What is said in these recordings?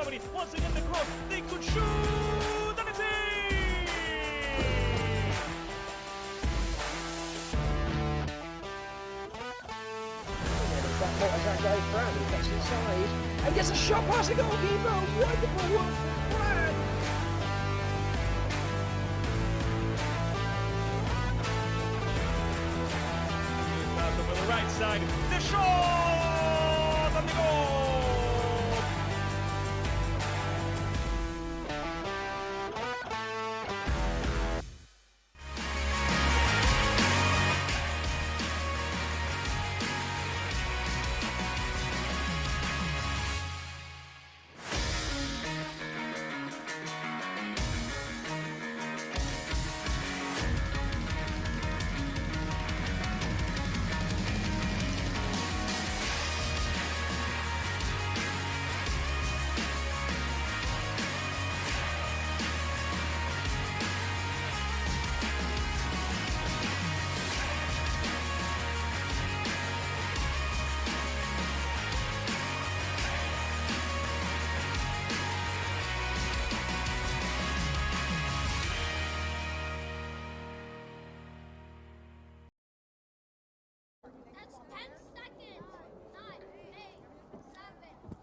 company. Once again, the cross. They could shoot. And it's in! That guy Fran, he gets inside and gets a shot past the goalkeeper. Wonderful one from Fran. On the right side, the shot and the goal.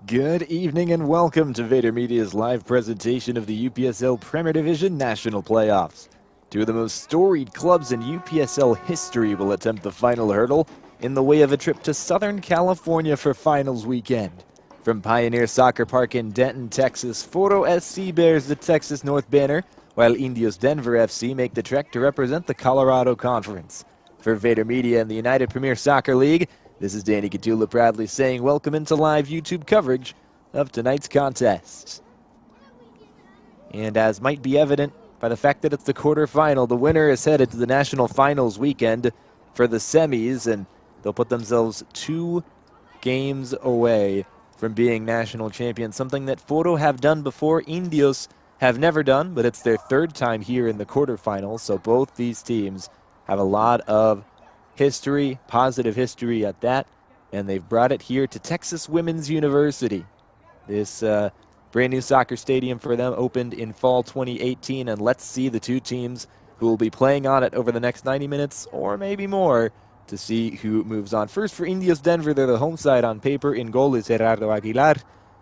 Good evening and welcome to Vader Media's live presentation of the UPSL Premier Division National Playoffs. Two of the most storied clubs in UPSL history will attempt the final hurdle in the way of a trip to Southern California for finals weekend. From Pioneer Soccer Park in Denton, Texas, Foro SC bears the Texas North banner, while Indios Denver FC make the trek to represent the Colorado Conference. For Vader Media and the United Premier Soccer League, this is Danny Gadula proudly saying welcome into live YouTube coverage of tonight's contest. And as might be evident by the fact that it's the quarterfinal, the winner is headed to the national finals weekend for the semis, and they'll put themselves 2 games away from being national champions, something that Foro have done before. Indios have never done, but it's their 3rd time here in the quarterfinals, so both these teams have a lot of history, positive history at that, and they've brought it here to Texas Women's University. This brand new soccer stadium for them opened in fall 2018, and let's see the 2 teams who will be playing on it over the next 90 minutes or maybe more to see who moves on. First for Indios Denver, they're the home side on paper. In goal is Gerardo Aguilar,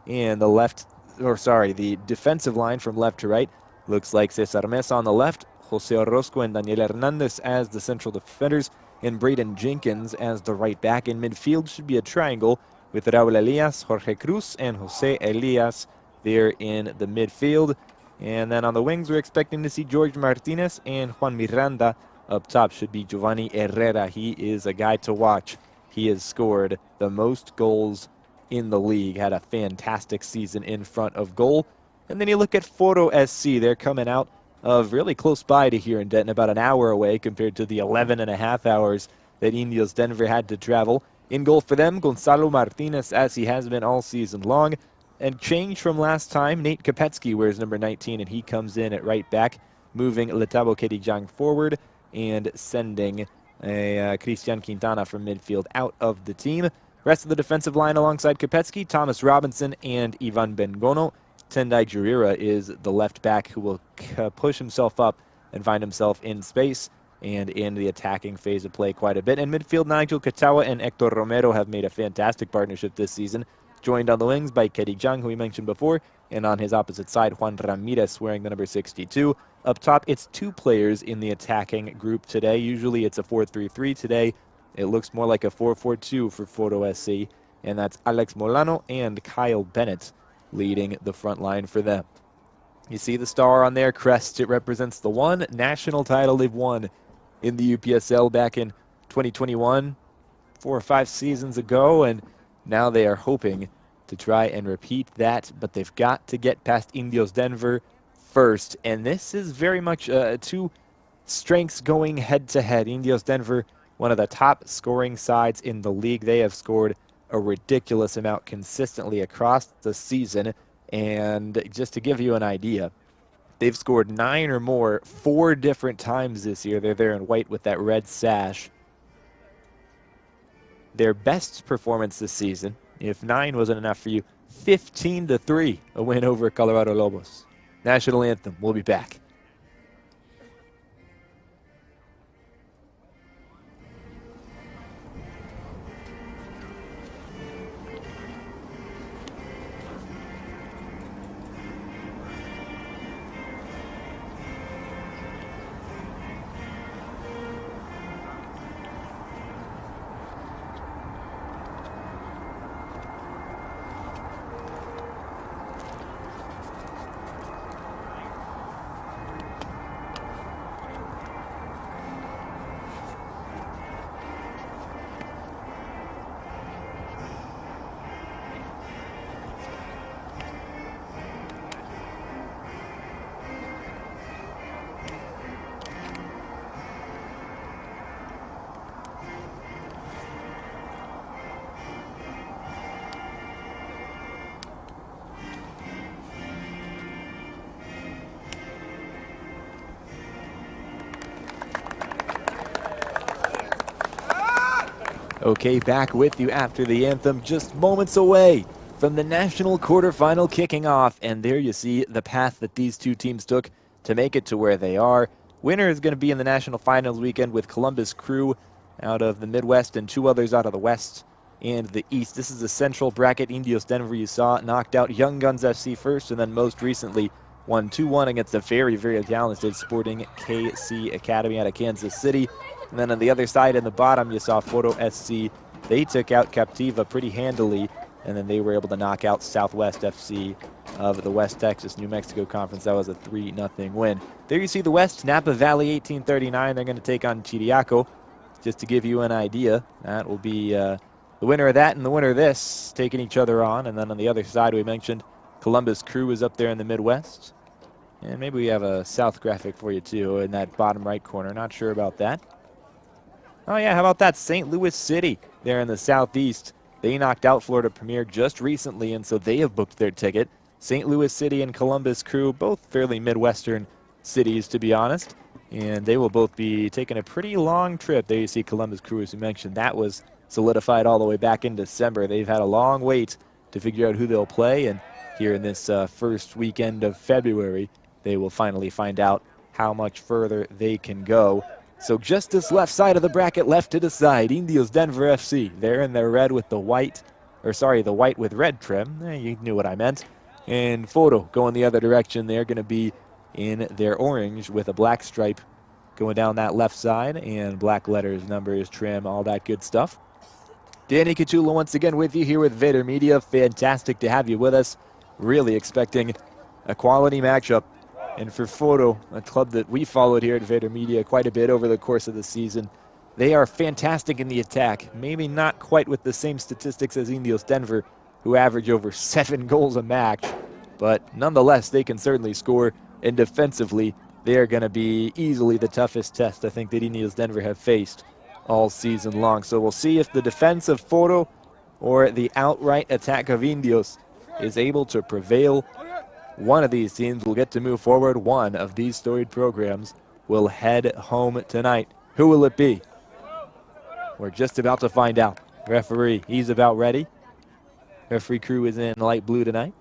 and the defensive line from left to right looks like Cesar Mesa on the left, Jose Orozco and Daniel Hernandez as the central defenders, and Braden Jenkins as the right back. In midfield should be a triangle with Raul Elias, Jorge Cruz, and Jose Elias there in the midfield. And then on the wings, we're expecting to see George Martinez and Juan Miranda. Up top should be Giovanni Herrera. He is a guy to watch. He has scored the most goals in the league, had a fantastic season in front of goal. And then you look at Foro SC. They're coming out of really close by to here in Denton, about an hour away compared to the 11.5 hours that Indios Denver had to travel. In goal for them, Gonzalo Martinez, as he has been all season long. And change from last time, Nate Kopetsky wears number 19, and he comes in at right back, moving Letabo Kedijang forward and sending Christian Quintana from midfield out of the team. Rest of the defensive line alongside Kopetsky, Thomas Robinson and Ivan Bengono. Tendai Jurira is the left back who will push himself up and find himself in space and in the attacking phase of play quite a bit. In midfield, Nigel Katawa and Hector Romero have made a fantastic partnership this season, joined on the wings by Kedi Jang, who we mentioned before, and on his opposite side, Juan Ramirez wearing the number 62. Up top, it's 2 players in the attacking group today. Usually it's a 4-3-3. Today, it looks more like a 4-4-2 for Foro SC, and that's Alex Molano and Kyle Bennett leading the front line for them. You see the star on their crest. It represents the one national title they've won in the UPSL back in 2021, 4 or 5 seasons ago, and now they are hoping to try and repeat that, but they've got to get past Indios Denver first, and this is very much 2 strengths going head-to-head. Indios Denver, one of the top scoring sides in the league. They have scored a ridiculous amount consistently across the season, and just to give you an idea, they've scored 9 or more 4 different times this year. They're there in white with that red sash. Their best performance this season, if 9 wasn't enough for you, 15-3, a win over Colorado Lobos. National anthem. We'll be back. Okay, back with you after the anthem, just moments away from the national quarterfinal kicking off. And there you see the path that these two teams took to make it to where they are. Winner is going to be in the national finals weekend with Columbus Crew out of the Midwest and two others out of the West and the East. This is the central bracket. Indios Denver, you saw, knocked out Young Guns FC first, and then most recently won 2-1 against a very, very talented Sporting KC Academy out of Kansas City. And then on the other side in the bottom, you saw Foro SC. They took out Captiva pretty handily, and then they were able to knock out Southwest FC of the West Texas New Mexico Conference. That was a 3-0 win. There you see the West, Napa Valley 1839. They're going to take on Chiriaco. Just to give you an idea, that will be the winner of that and the winner of this taking each other on. And then on the other side, we mentioned Columbus Crew is up there in the Midwest. And maybe we have a South graphic for you, too, in that bottom right corner. Not sure about that. Oh, yeah, how about that? St. Louis City there in the Southeast. They knocked out Florida Premier just recently, and so they have booked their ticket. St. Louis City and Columbus Crew, both fairly Midwestern cities, to be honest. And they will both be taking a pretty long trip. There you see Columbus Crew, as you mentioned. That was solidified all the way back in December. They've had a long wait to figure out who they'll play, and here in this first weekend of February, they will finally find out how much further they can go. So just this left side of the bracket left to decide. Indios Denver FC. They're in their red with the white, or sorry, the white with red trim. You knew what I meant. And Foro going the other direction. They're going to be in their orange with a black stripe going down that left side, and black letters, numbers, trim, all that good stuff. Danny Kachula once again with you here with Vader Media. Fantastic to have you with us. Really expecting a quality matchup. And for Foro, a club that we followed here at Vader Media quite a bit over the course of the season, they are fantastic in the attack. Maybe not quite with the same statistics as Indios Denver, who average over 7 goals a match. But nonetheless, they can certainly score. And defensively, they are going to be easily the toughest test I think that Indios Denver have faced all season long. So we'll see if the defense of Foro or the outright attack of Indios is able to prevail. One of these teams will get to move forward. One of these storied programs will head home tonight. Who will it be? We're just about to find out. Referee, he's about ready. Referee crew is in light blue tonight.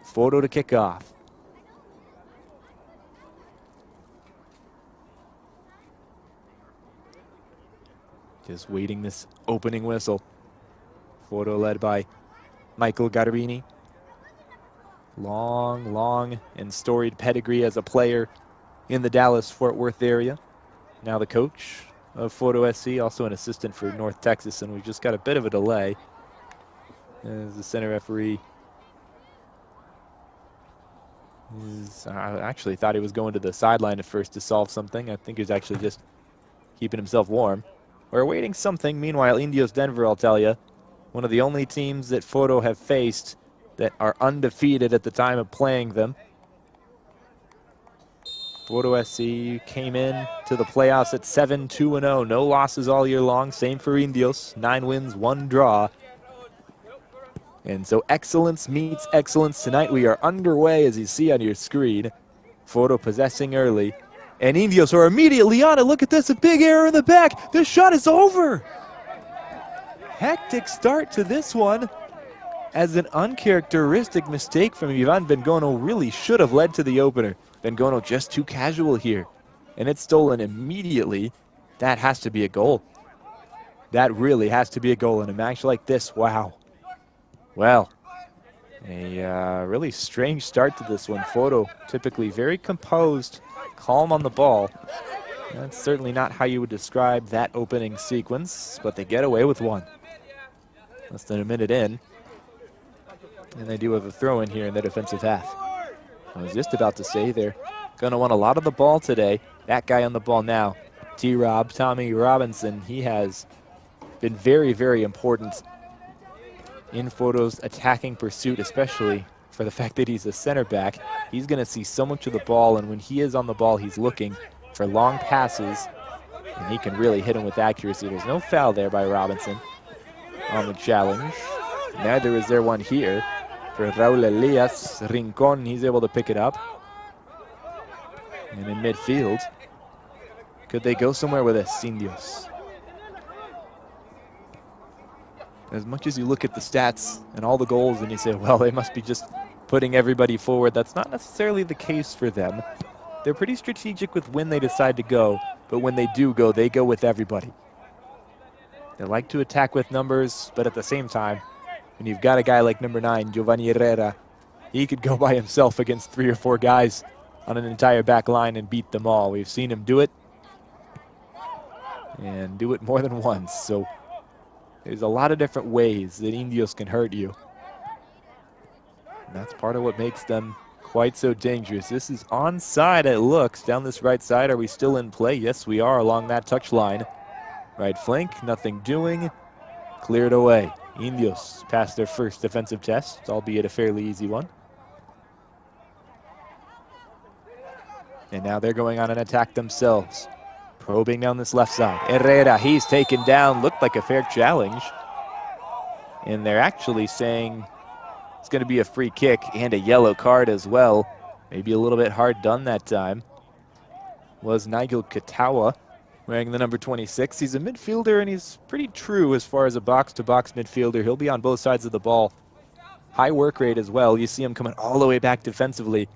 Foro to kick off. Just waiting this opening whistle. Foro led by Michael Garbini. Long and storied pedigree as a player in the Dallas-Fort Worth area. Now the coach of Foro SC, also an assistant for North Texas, and we've just got a bit of a delay as the center referee I actually thought he was going to the sideline at first to solve something. I think he was actually just keeping himself warm. We're awaiting something. Meanwhile, Indios Denver, I'll tell you, one of the only teams that Foro have faced that are undefeated at the time of playing them. Foro SC came in to the playoffs at 7-2-0. No losses all year long. Same for Indios. 9 wins, 1 draw. And so excellence meets excellence tonight. We are underway, as you see on your screen. Foro possessing early. And Indios are immediately on it. Look at this, a big error in the back. This shot is over. Hectic start to this one. as an uncharacteristic mistake from Ivan Bengono really should have led to the opener. Bengono just too casual here, and it's stolen immediately. That has to be a goal. That really has to be a goal in a match like this. Wow. Well, a really strange start to this one. Foro typically very composed, calm on the ball. That's certainly not how you would describe that opening sequence, but they get away with one. Less than a minute in, and they do have a throw in here in the defensive half. I was just about to say they're going to want a lot of the ball today. That guy on the ball now, T-Rob, Tommy Robinson, he has been very, very important in Foro's attacking pursuit, especially for the fact that he's a center back. He's going to see so much of the ball, and when he is on the ball, he's looking for long passes, and he can really hit him with accuracy. There's no foul there by Robinson on the challenge. Neither is there one here for Raul Elias. Rincon, he's able to pick it up. And in midfield, could they go somewhere with this, Indios? As much as you look at the stats and all the goals and you say, well, they must be just putting everybody forward, that's not necessarily the case for them. They're pretty strategic with when they decide to go, but when they do go, they go with everybody. They like to attack with numbers, but at the same time, when you've got a guy like number 9, Giovanni Herrera, he could go by himself against 3 or 4 guys on an entire back line and beat them all. We've seen him do it, and do it more than once. So there's a lot of different ways that Indios can hurt you. And that's part of what makes them quite so dangerous. This is onside, it looks, down this right side. Are we still in play? Yes, we are along that touch line. Right flank, nothing doing. Cleared away. Indios passed their first defensive test, albeit a fairly easy one. And now they're going on an attack themselves. Probing down this left side. Herrera, he's taken down. Looked like a fair challenge. And they're actually saying it's going to be a free kick and a yellow card as well. Maybe a little bit hard done that time. Was Nigel Katawa, wearing the number 26. He's a midfielder, and he's pretty true as far as a box-to-box midfielder. He'll be on both sides of the ball. High work rate as well. You see him coming all the way back defensively.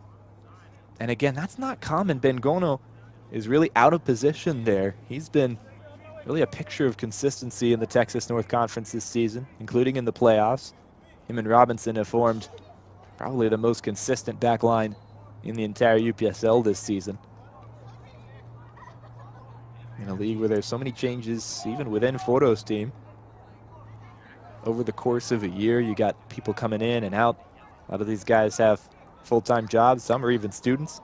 And again, that's not common. Bengono is really out of position there. He's been really a picture of consistency in the Texas North Conference this season, including in the playoffs. Him and Robinson have formed probably the most consistent back line in the entire UPSL this season. In a league where there's so many changes, even within Foro's team. Over the course of a year, you got people coming in and out. A lot of these guys have full-time jobs. Some are even students.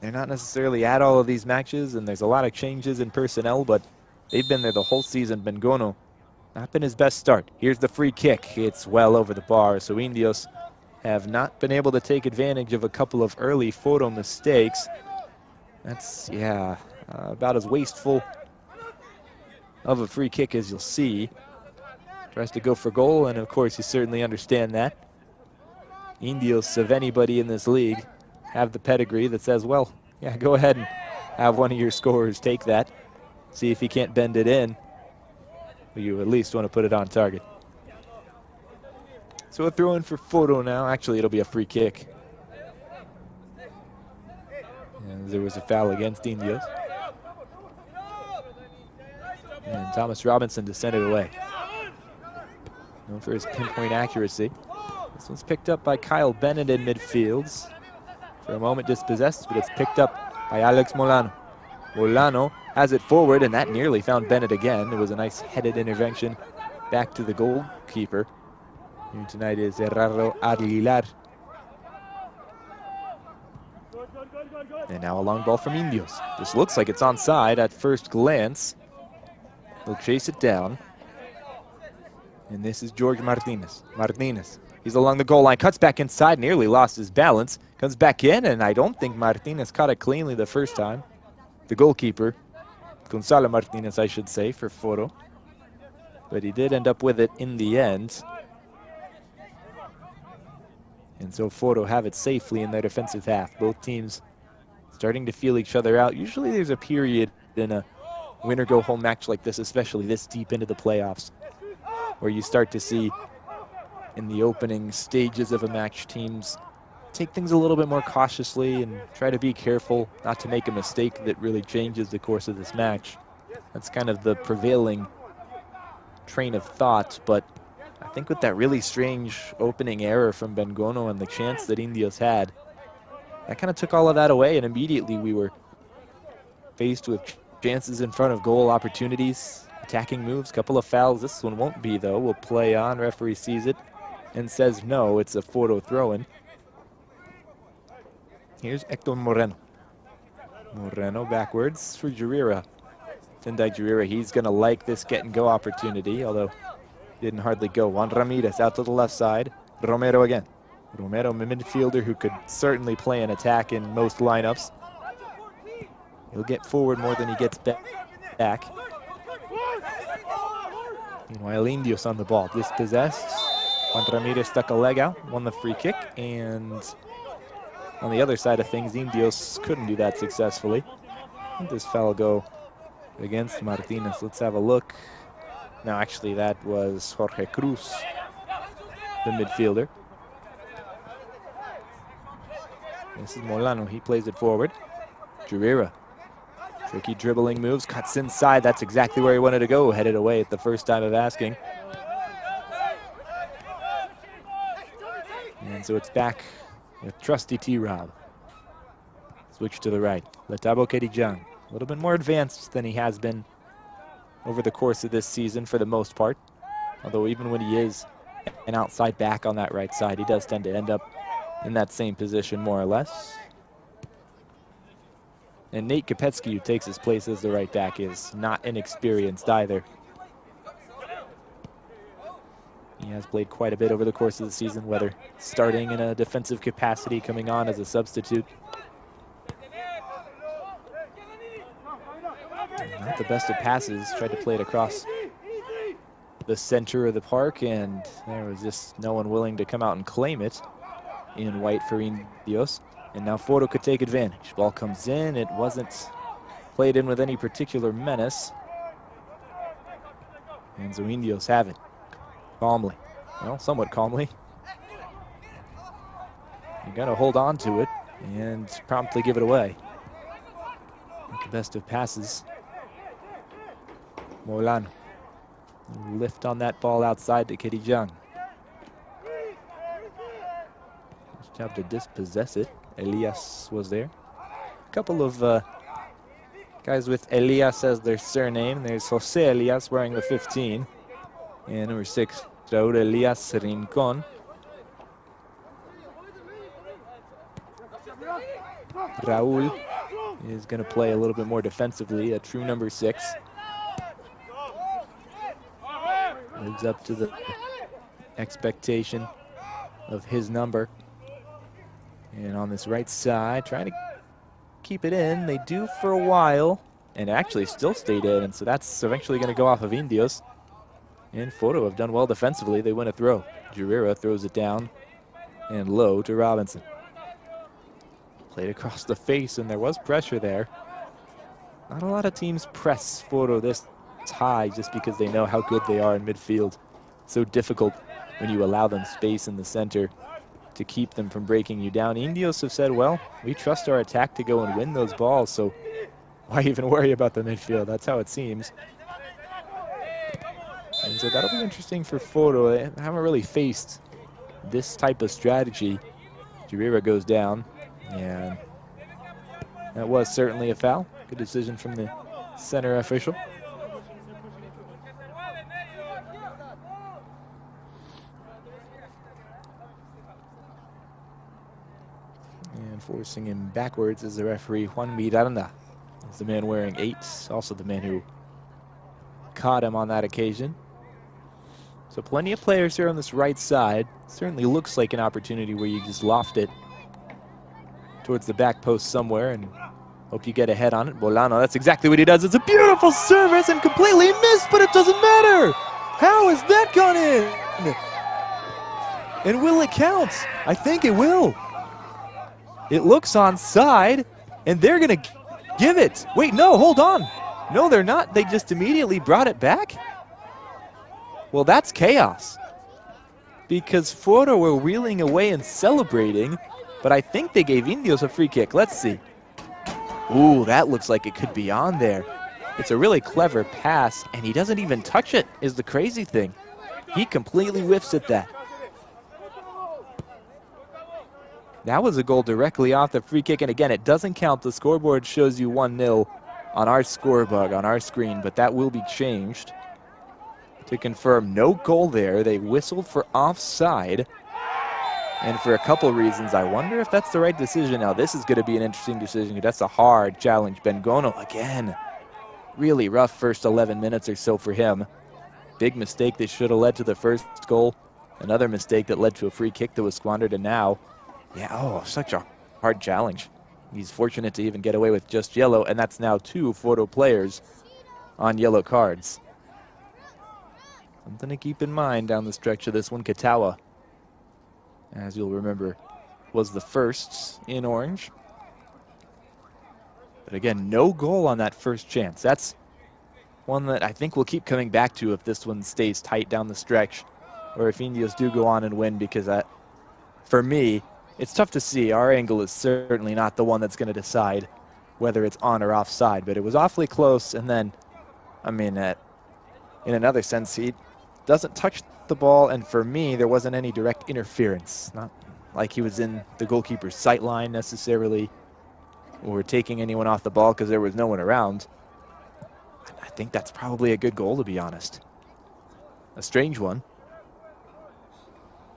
They're not necessarily at all of these matches, and there's a lot of changes in personnel, but they've been there the whole season. Bengono, not been his best start. Here's the free kick. It's well over the bar, so Indios have not been able to take advantage of a couple of early Foro mistakes. That's, yeah, about as wasteful of a free kick as you'll see. Tries to go for goal, and of course you certainly understand that. Indios, of anybody in this league, have the pedigree that says, well, yeah, go ahead and have one of your scorers take that. See if he can't bend it in. But you at least want to put it on target. So a throw in for Foro now. Actually, it'll be a free kick. And there was a foul against Indios. And Thomas Robinson to send it away. Known for his pinpoint accuracy. This one's picked up by Kyle Bennett in midfields. For a moment dispossessed, but it's picked up by Alex Molano. Molano has it forward, and that nearly found Bennett again. It was a nice headed intervention back to the goalkeeper. Here tonight is Gerardo Aguilar. And now a long ball from Indios. This looks like it's onside at first glance. They'll chase it down. And this is George Martinez. He's along the goal line, cuts back inside, nearly lost his balance. Comes back in, and I don't think Martinez caught it cleanly the first time. The goalkeeper, Gonzalo Martinez, I should say, for Foro. But he did end up with it in the end. And so Foro have it safely in their defensive half. Both teams starting to feel each other out. Usually there's a period in a win-or-go-home match like this, especially this deep into the playoffs, where you start to see in the opening stages of a match, teams take things a little bit more cautiously and try to be careful not to make a mistake that really changes the course of this match. That's kind of the prevailing train of thought, but I think with that really strange opening error from Bengono and the chance that Indios had, that kind of took all of that away, and immediately we were faced with chances in front of goal, opportunities, attacking moves, couple of fouls. This one won't be, though. We'll play on. Referee sees it and says no. It's a Foro throw-in. Here's Hector Moreno. Moreno backwards for Jarira. Tendai Jarira, he's going to like this get-and-go opportunity, although didn't hardly go. Juan Ramirez out to the left side. Romero again. Romero, a midfielder who could certainly play an attack in most lineups. He'll get forward more than he gets back. Meanwhile, Indios on the ball, dispossessed. Juan Ramirez stuck a leg out, won the free kick, and on the other side of things, Indios couldn't do that successfully. Let this foul go against Martinez. Let's have a look. No, actually, that was Jorge Cruz, the midfielder. This is Molano. He plays it forward. Jarira. Tricky dribbling moves. Cuts inside. That's exactly where he wanted to go. Headed away at the first time of asking. And so it's back with trusty T-Rob. Switch to the right. Letabo Kedijan. A little bit more advanced than he has been over the course of this season for the most part. Although even when he is an outside back on that right side, he does tend to end up in that same position more or less. And Nate Kopetsky, who takes his place as the right back, is not inexperienced either. He has played quite a bit over the course of the season, whether starting in a defensive capacity, coming on as a substitute. Not the best of passes, tried to play it across the center of the park, and there was just no one willing to come out and claim it in white for Indios. And now Foro could take advantage. Ball comes in, it wasn't played in with any particular menace. And so Indios have it, calmly, well, somewhat calmly. You gotta hold on to it and promptly give it away. Not the best of passes. Molano. Lift on that ball outside to Kedijan. Nice job to dispossess it. Elias was there. A couple of guys with Elias as their surname. There's Jose Elias wearing the 15. And number 6, Raúl Elias Rincón. Raúl is going to play a little bit more defensively, a true number 6. Lives up to the expectation of his number. And on this right side, trying to keep it in. They do for a while, and actually still stayed in, and so that's eventually going to go off of Indios. And Foro have done well defensively. They win a throw. Jarira throws it down and low to Robinson. Played across the face, and there was pressure there. Not a lot of teams press Foro this high just because they know how good they are in midfield. So difficult when you allow them space in the center to keep them from breaking you down. Indios have said, well, we trust our attack to go and win those balls, so why even worry about the midfield? That's how it seems. And so that'll be interesting for Foro. They haven't really faced this type of strategy. Jarira goes down, and that was certainly a foul. Good decision from the center official. And forcing him backwards is the referee, Juan Miranda. He's the man wearing 8, also the man who caught him on that occasion. So plenty of players here on this right side. Certainly looks like an opportunity where you just loft it towards the back post somewhere and hope you get ahead on it. Bolano, that's exactly what he does. It's a beautiful service and completely missed, but it doesn't matter. How has that gone in? And will it count? I think it will. It looks onside, and they're going to give it. Wait, no, hold on. No, they're not. They just immediately brought it back? Well, that's chaos. because Foro were wheeling away and celebrating, but I think they gave Indios a free kick. Let's see. Ooh, that looks like it could be on there. It's a really clever pass, and he doesn't even touch it, is the crazy thing. He completely whiffs at that. That was a goal directly off the free kick, and again, it doesn't count. The scoreboard shows you 1-0 on our scorebug, on our screen, but that will be changed. To confirm, no goal there. They whistled for offside, and for a couple reasons, I wonder if that's the right decision. Now, this is going to be an interesting decision. That's a hard challenge. Bengono, again, really rough first 11 minutes or so for him. Big mistake that should have led to the first goal. Another mistake that led to a free kick that was squandered, and now, yeah, oh, such a hard challenge. He's fortunate to even get away with just yellow, and that's now 2 Foro players on yellow cards. Something to keep in mind down the stretch of this one. Katawa, as you'll remember, was the first in orange. But again, no goal on that first chance. That's one that I think we'll keep coming back to if this one stays tight down the stretch, or if Indios do go on and win, because for me, it's tough to see. Our angle is certainly not the one that's going to decide whether it's on or offside, but it was awfully close. And then, I mean, in another sense, he doesn't touch the ball, and for me, there wasn't any direct interference. Not like he was in the goalkeeper's sight line necessarily, or taking anyone off the ball because there was no one around. I think that's probably a good goal, to be honest. A strange one,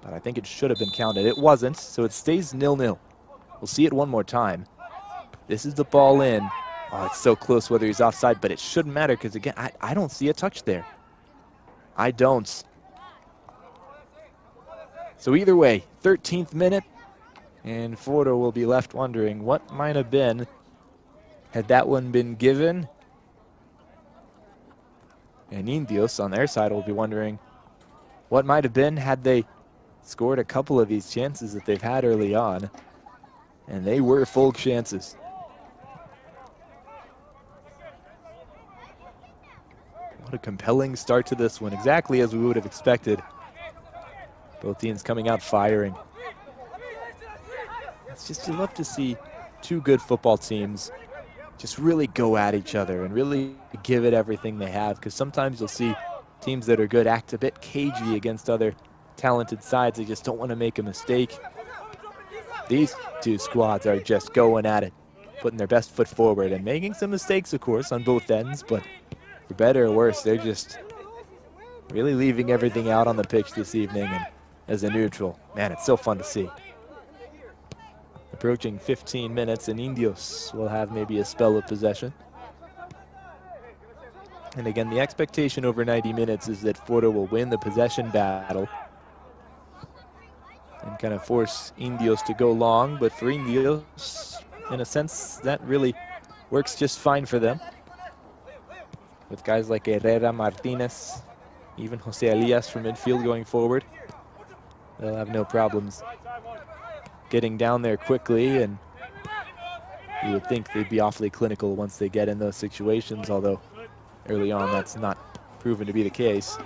but I think it should have been counted. It wasn't, so it stays 0-0. We'll see it one more time. This is the ball in. Oh, it's so close whether he's offside, but it shouldn't matter because, again, I don't see a touch there. I don't. So either way, 13th minute, and Foro will be left wondering what might have been had that one been given. And Indios on their side will be wondering what might have been had they scored a couple of these chances that they've had early on. And they were full chances. What a compelling start to this one, exactly as we would have expected. Both teams coming out firing. It's just, you love to see 2 good football teams just really go at each other and really give it everything they have, because sometimes you'll see teams that are good act a bit cagey against other talented sides. They just don't want to make a mistake. These 2 squads are just going at it, putting their best foot forward and making some mistakes, of course, on both ends, but for better or worse, they're just really leaving everything out on the pitch this evening. And as a neutral, man, it's so fun to see. Approaching 15 minutes, and Indios will have maybe a spell of possession. And again, the expectation over 90 minutes is that Foro will win the possession battle and kind of force Indios to go long. But for Indios, in a sense, that really works just fine for them. With guys like Herrera, Martinez, even Jose Elias from midfield going forward, they'll have no problems getting down there quickly, and you would think they'd be awfully clinical once they get in those situations, although early on that's not proven to be the case.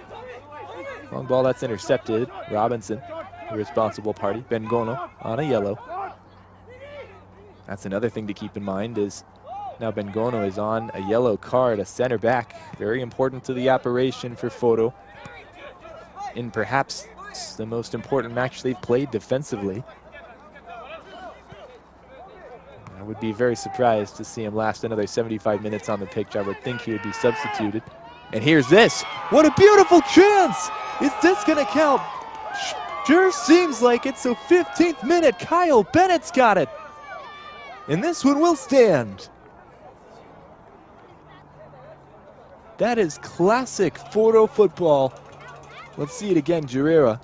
Long ball that's intercepted. Robinson, the responsible party. Bengono on a yellow. That's another thing to keep in mind, is now Bengono is on a yellow card, a center back. Very important to the operation for Foro, in perhaps the most important match they've played defensively. I would be very surprised to see him last another 75 minutes on the pitch. I would think he would be substituted. And here's this. What a beautiful chance! Is this gonna count? Sure seems like it. So 15th minute, Kyle Bennett's got it. And this one will stand. That is classic Foro football. Let's see it again, Guerrera.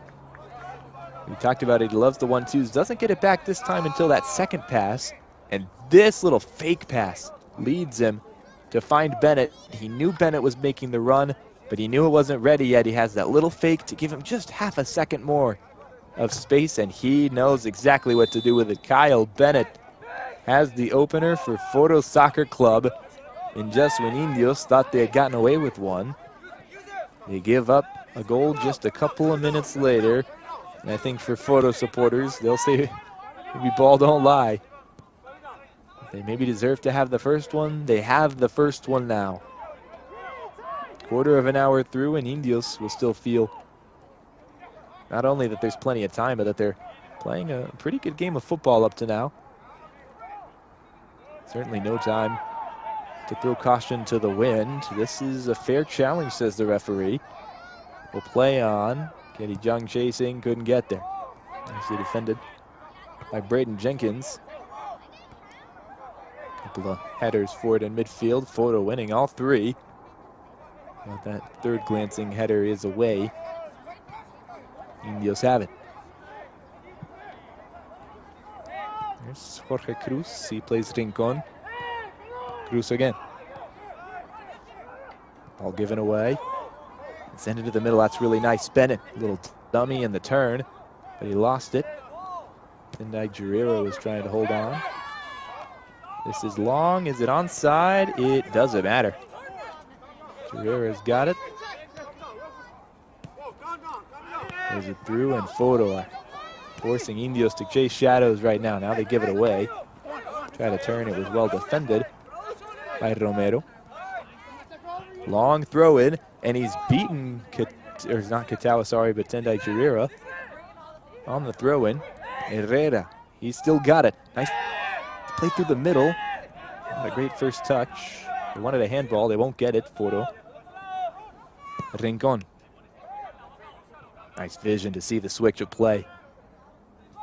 We talked about it, he loves the 1-2s. Doesn't get it back this time until that second pass. And this little fake pass leads him to find Bennett. He knew Bennett was making the run, but he knew it wasn't ready yet. He has that little fake to give him just half a second more of space, and he knows exactly what to do with it. Kyle Bennett has the opener for Foro Soccer Club. And just when Indios thought they had gotten away with one, they give up a goal just a couple of minutes later. And I think for Foro supporters, they'll say maybe ball don't lie. They maybe deserve to have the first one. They have the first one now. Quarter of an hour through, and Indios will still feel not only that there's plenty of time, but that they're playing a pretty good game of football up to now. Certainly no time to throw caution to the wind. This is a fair challenge, says the referee. Will play on. Kenny Jung chasing, couldn't get there. Nicely defended by Braden Jenkins. Couple of headers forward in midfield. Foro winning all three. But that third glancing header is away. Indios have it. There's Jorge Cruz. He plays Rincon. Cruz again. Ball given away. Send it to the middle. That's really nice. Bennett, little dummy in the turn, but he lost it. Tendai Guerrero is trying to hold on. This is long. Is it onside? It doesn't matter. Guerrero's got it. Plays it through, and Foro are forcing Indios to chase shadows right now. Now they give it away. Try to turn. It was well defended by Romero. Long throw in, and he's beaten, or not Katawa, sorry, but Tendai Guerrero on the throw in. Herrera, he's still got it. Nice play through the middle. Not a great first touch. They wanted a handball, they won't get it. Foro. Rincon. Nice vision to see the switch of play.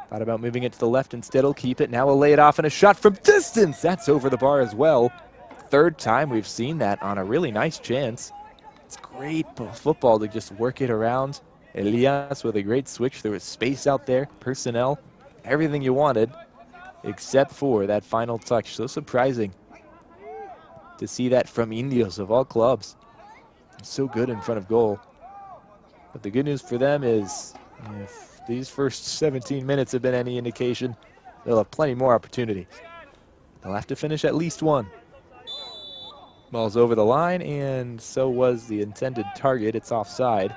Thought about moving it to the left instead. He'll keep it. Now he'll lay it off, and a shot from distance. That's over the bar as well. Third time we've seen that on a really nice chance. It's great football to just work it around. Elias with a great switch. There was space out there, personnel, everything you wanted, except for that final touch. So surprising to see that from Indios of all clubs. So good in front of goal. But the good news for them is if these first 17 minutes have been any indication, they'll have plenty more opportunities. They'll have to finish at least one. Ball's over the line, and so was the intended target. It's offside.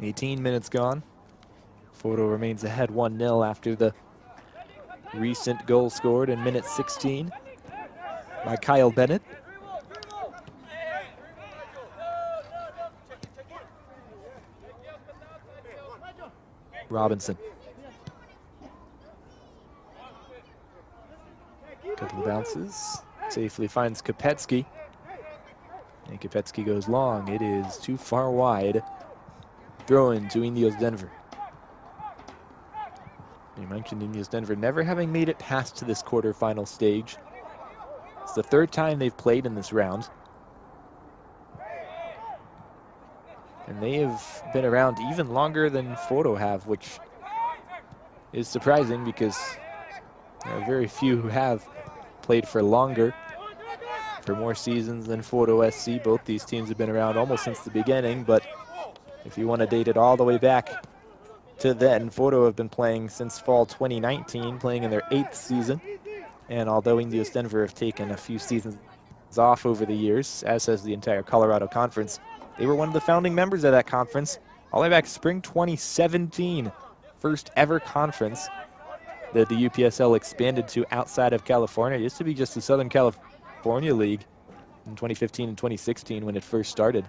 18 minutes gone. Foro remains ahead 1-0 after the recent goal scored in minute 16 by Kyle Bennett. Robinson. Couple of bounces. Safely finds Kopetsky. And Kopetsky goes long. It is too far wide. Throw in to Indios Denver. You mentioned Indios Denver never having made it past to this quarterfinal stage. It's the third time they've played in this round. And they have been around even longer than Foro have, which is surprising because there are very few who have played for longer, for more seasons than Foro SC. Both these teams have been around almost since the beginning, but if you want to date it all the way back to then, Foro have been playing since fall 2019, playing in their 8th season. And although Indios Denver have taken a few seasons off over the years, as has the entire Colorado Conference, they were one of the founding members of that conference all the way back spring 2017. First ever conference that the UPSL expanded to outside of California. It used to be just the Southern California League in 2015 and 2016 when it first started.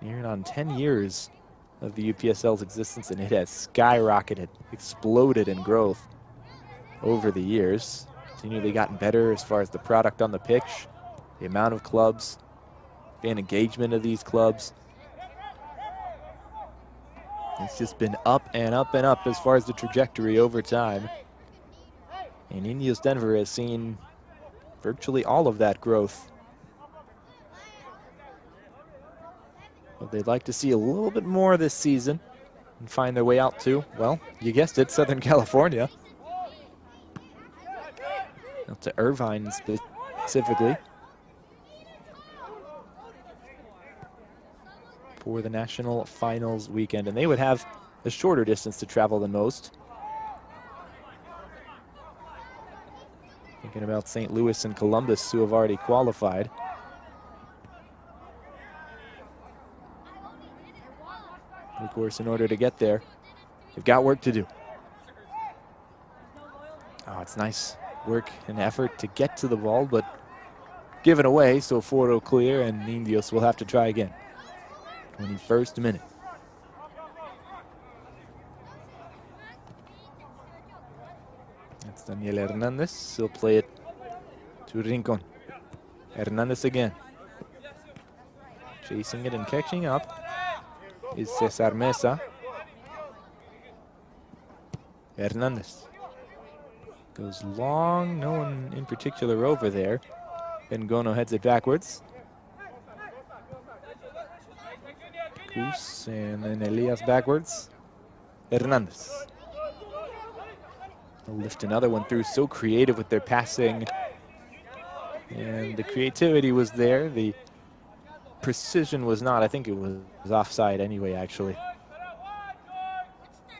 Nearing on 10 years of the UPSL's existence, and it has skyrocketed, exploded in growth over the years. Continually gotten better as far as the product on the pitch, the amount of clubs, fan engagement of these clubs. It's just been up and up and up as far as the trajectory over time. And Indios Denver has seen virtually all of that growth. But they'd like to see a little bit more this season and find their way out to, well, you guessed it, Southern California. Out to Irvine specifically. For the national finals weekend, and they would have a shorter distance to travel than most. Thinking about St. Louis and Columbus, who have already qualified. of course, in order to get there, they've got work to do. Oh, it's nice work and effort to get to the ball, but given away, so Foro clear, and Indios will have to try again. 21st minute. That's Daniel Hernandez. He'll play it to Rincon. Hernandez again. Chasing it and catching up is Cesar Mesa. Hernandez goes long, no one in particular over there. Bengono heads it backwards. Cruz and then Elias backwards. Hernandez. They'll lift another one through, so creative with their passing. And the creativity was there. The precision was not. I think it was offside anyway, actually.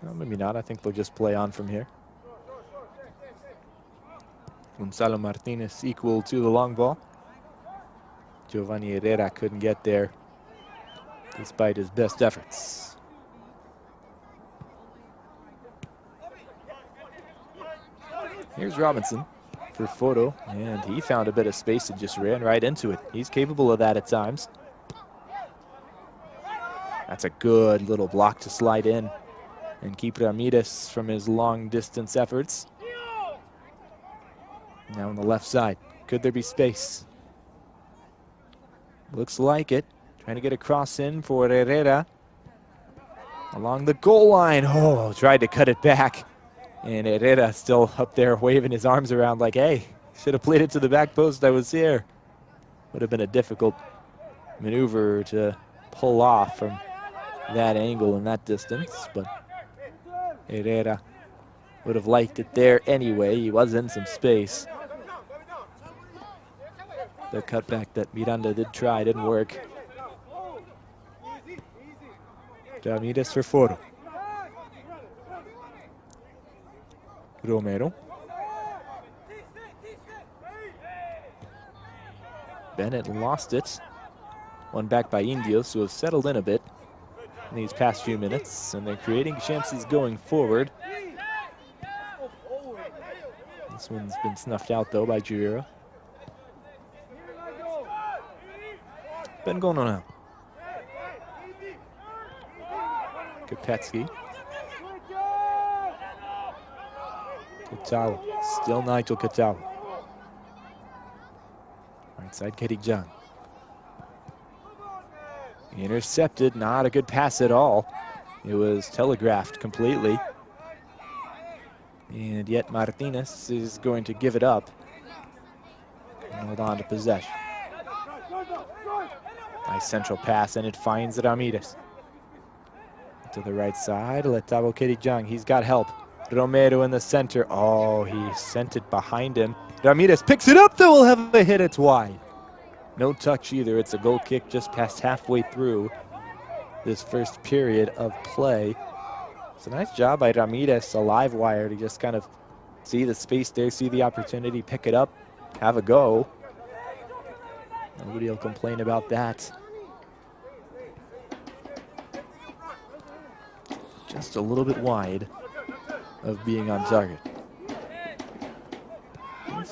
Well, maybe not. I think they'll just play on from here. Gonzalo Martinez equal to the long ball. Giovanni Herrera couldn't get there despite his best efforts. Here's Robinson for Foro, and he found a bit of space and just ran right into it. He's capable of that at times. That's a good little block to slide in and keep Ramirez from his long distance efforts. Now on the left side, could there be space? Looks like it. Trying to get a cross in for Herrera. Along the goal line. Oh, tried to cut it back. And Herrera still up there waving his arms around like, hey, should have played it to the back post, I was here. Would have been a difficult maneuver to pull off from that angle and that distance, but Herrera would have liked it there anyway. He was in some space. The cutback that Miranda did try didn't work. Ramirez for Foro. Romero. Bennett lost it. One back by Indios, who have settled in a bit in these past few minutes, and they're creating chances going forward. This one's been snuffed out, though, by Guerrero. Bengono now. Kopetsky. Katawa. Still Nigel Katawa. Right side, Kedigjan. Intercepted. Not a good pass at all. It was telegraphed completely. And yet Martinez is going to give it up and hold on to possession. Nice central pass, and it finds Ramirez. To the right side, Letabo Kedigjan. He's got help. Romero in the center. Oh, he sent it behind him. Ramirez picks it up, though. We'll have a hit. It's wide. No touch either. It's a goal kick just past halfway through this first period of play. It's a nice job by Ramirez, a live wire, to just kind of see the space there, see the opportunity, pick it up, have a go. Nobody will complain about that. Just a little bit wide of being on target.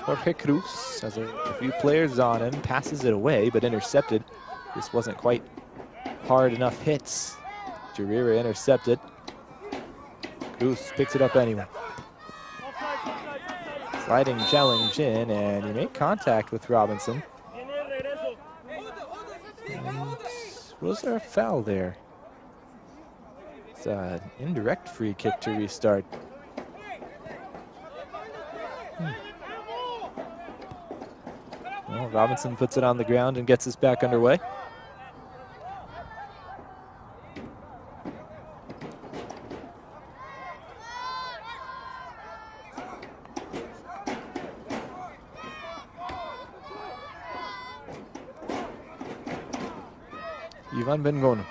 Jorge Cruz has a few players on him, passes it away, but intercepted. This wasn't quite hard enough hits. Guerrero intercepted. Cruz picks it up anyway. Sliding challenge in, and he made contact with Robinson. And was there a foul there? It's an indirect free kick to restart. Well, Robinson puts it on the ground and gets us back underway. Ivan Bengono.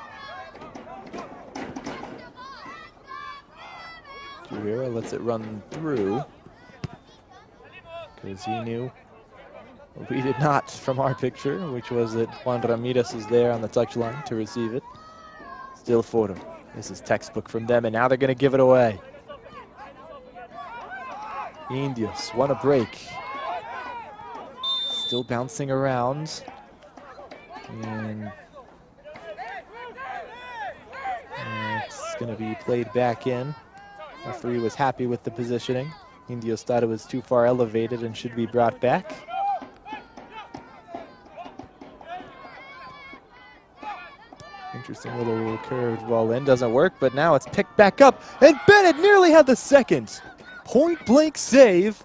Guerrero lets it run through because he knew we did not from our picture, which was that Juan Ramirez is there on the touchline to receive it. Still Foro. This is textbook from them, and now they're going to give it away. Indios want a break. Still bouncing around. And it's going to be played back in. Referee was happy with the positioning. Indios thought it was too far elevated and should be brought back. Interesting little curved ball in, doesn't work, but now it's picked back up, and Bennett nearly had the second. Point blank save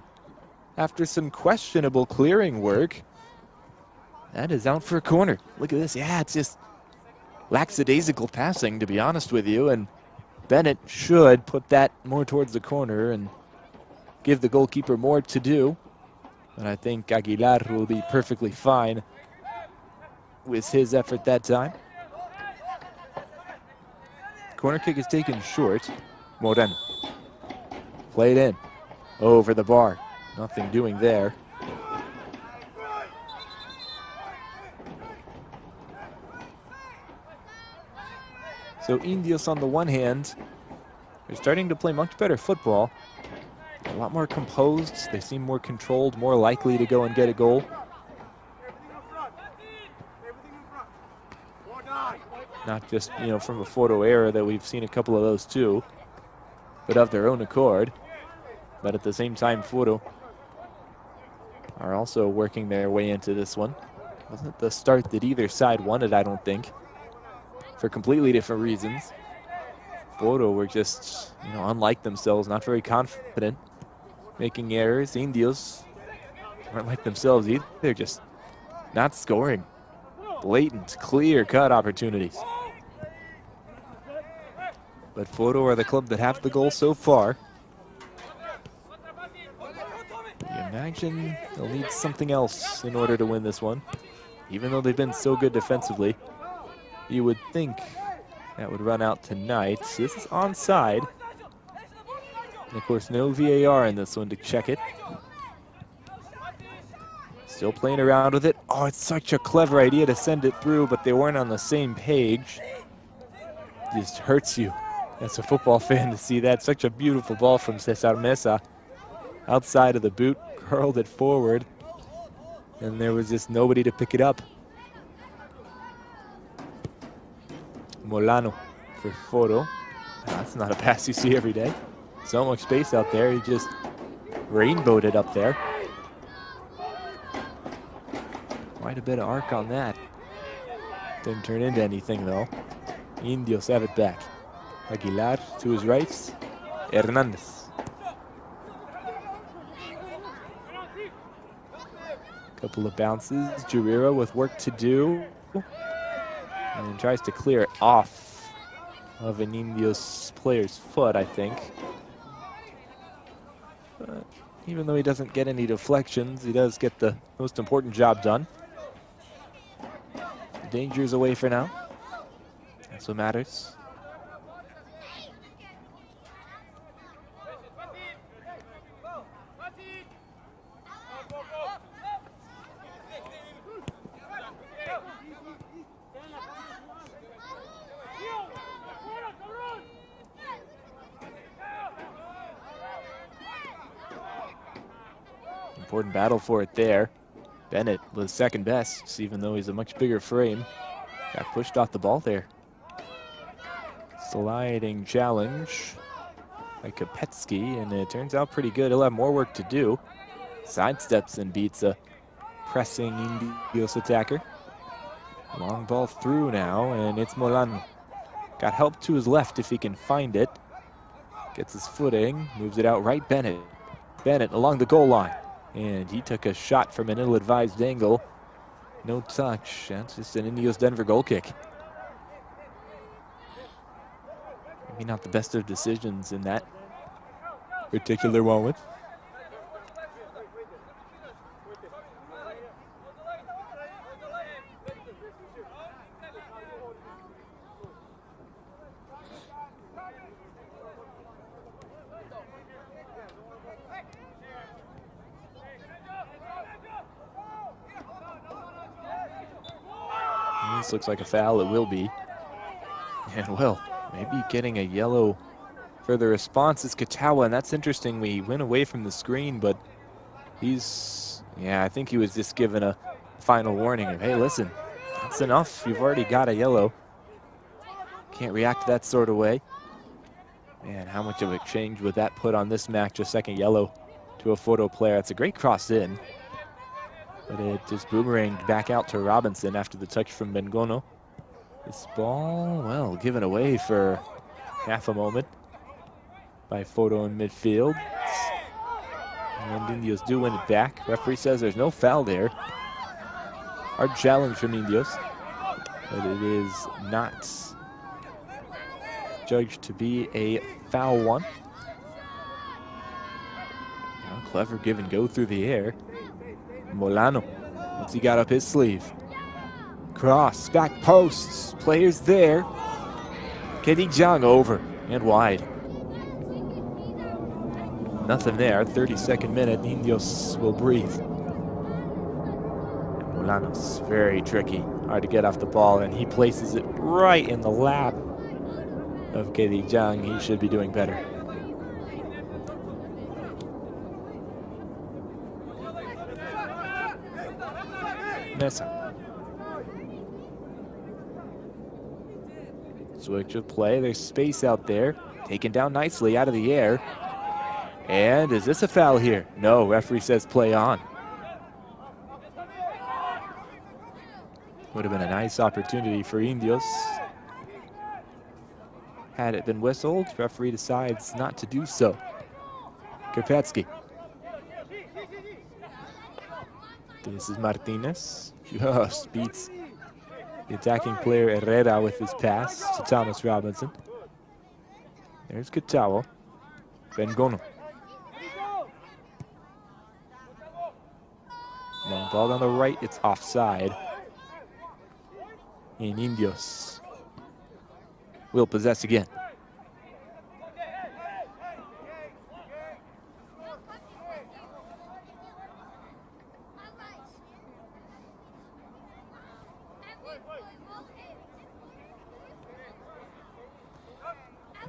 after some questionable clearing work. That is out for a corner. Look at this, yeah, it's just lackadaisical passing, to be honest with you, and Bennett should put that more towards the corner and give the goalkeeper more to do. And I think Aguilar will be perfectly fine with his effort that time. Corner kick is taken short. Moreno. Played in. Over the bar. Nothing doing there. So Indios on the one hand, they're starting to play much better football. A lot more composed. They seem more controlled, more likely to go and get a goal. Not just, you know, from a Foro era that we've seen a couple of those too, but of their own accord. But at the same time, Foro are also working their way into this one. Wasn't the start that either side wanted, I don't think, for completely different reasons. Foro were just, you know, unlike themselves, not very confident, making errors. Indios weren't like themselves either. They're just not scoring. Blatant, clear-cut opportunities. But Foro are the club that have the goal so far. You imagine they'll need something else in order to win this one. Even though they've been so good defensively, you would think that would run out tonight. This is onside. And of course, no VAR in this one to check it. Still playing around with it. Oh, it's such a clever idea to send it through, but they weren't on the same page. It just hurts you as a football fan to see that. Such a beautiful ball from Cesar Mesa. Outside of the boot, curled it forward, and there was just nobody to pick it up. Molano for Foro. That's not a pass you see every day. So much space out there. He just rainbowed it up there. Quite a bit of arc on that. Didn't turn into anything though. Indios have it back. Aguilar to his right. Hernandez. Couple of bounces. Guerrero with work to do. And tries to clear it off of an Indios player's foot, I think. But even though he doesn't get any deflections, he does get the most important job done. The danger is away for now. That's what matters. Important battle for it there. Bennett was second best, even though he's a much bigger frame. Got pushed off the ball there. Sliding challenge by Kopetsky, and it turns out pretty good. He'll have more work to do. Sidesteps and beats a pressing Indios attacker. Long ball through now, and it's Molano. Got help to his left if he can find it. Gets his footing, moves it out right. Bennett. Bennett along the goal line. And he took a shot from an ill-advised angle. No touch. That's just an Indios Denver goal kick. Maybe not the best of decisions in that particular moment. This looks like a foul. It will be. And well, Maybe getting a yellow for the response is Katawa, and that's interesting. We went away from the screen, but he's, yeah, I think he was just given a final warning of, hey, listen, that's enough. You've already got a yellow. Can't react that sort of way. Man, how much of a change would that put on this match? A second yellow to a Foro player. It's a great cross in, but it just boomeranged back out to Robinson after the touch from Bengono. This ball, well, given away for half a moment by Foro in midfield. And Indios do win it back. Referee says there's no foul there. Hard challenge from Indios, but it is not judged to be a foul one. Well, clever give and go through the air. Molano, what's he got up his sleeve? Cross, back posts, players there. Kedijang over and wide. Nothing there, 32nd minute, Indios will breathe. Molano's very tricky, hard to get off the ball, and he places it right in the lap of Kedijang. He should be doing better. Mesa. Switch of play, there's space out there. Taken down nicely out of the air. And is this a foul here? No, referee says play on. Would have been a nice opportunity for Indios. Had it been whistled, referee decides not to do so. Karpetsky. This is Martinez. Just beats the attacking player Herrera with his pass to Thomas Robinson. There's Katawa. Bengono. Long ball on the right, it's offside. And Indios will possess again.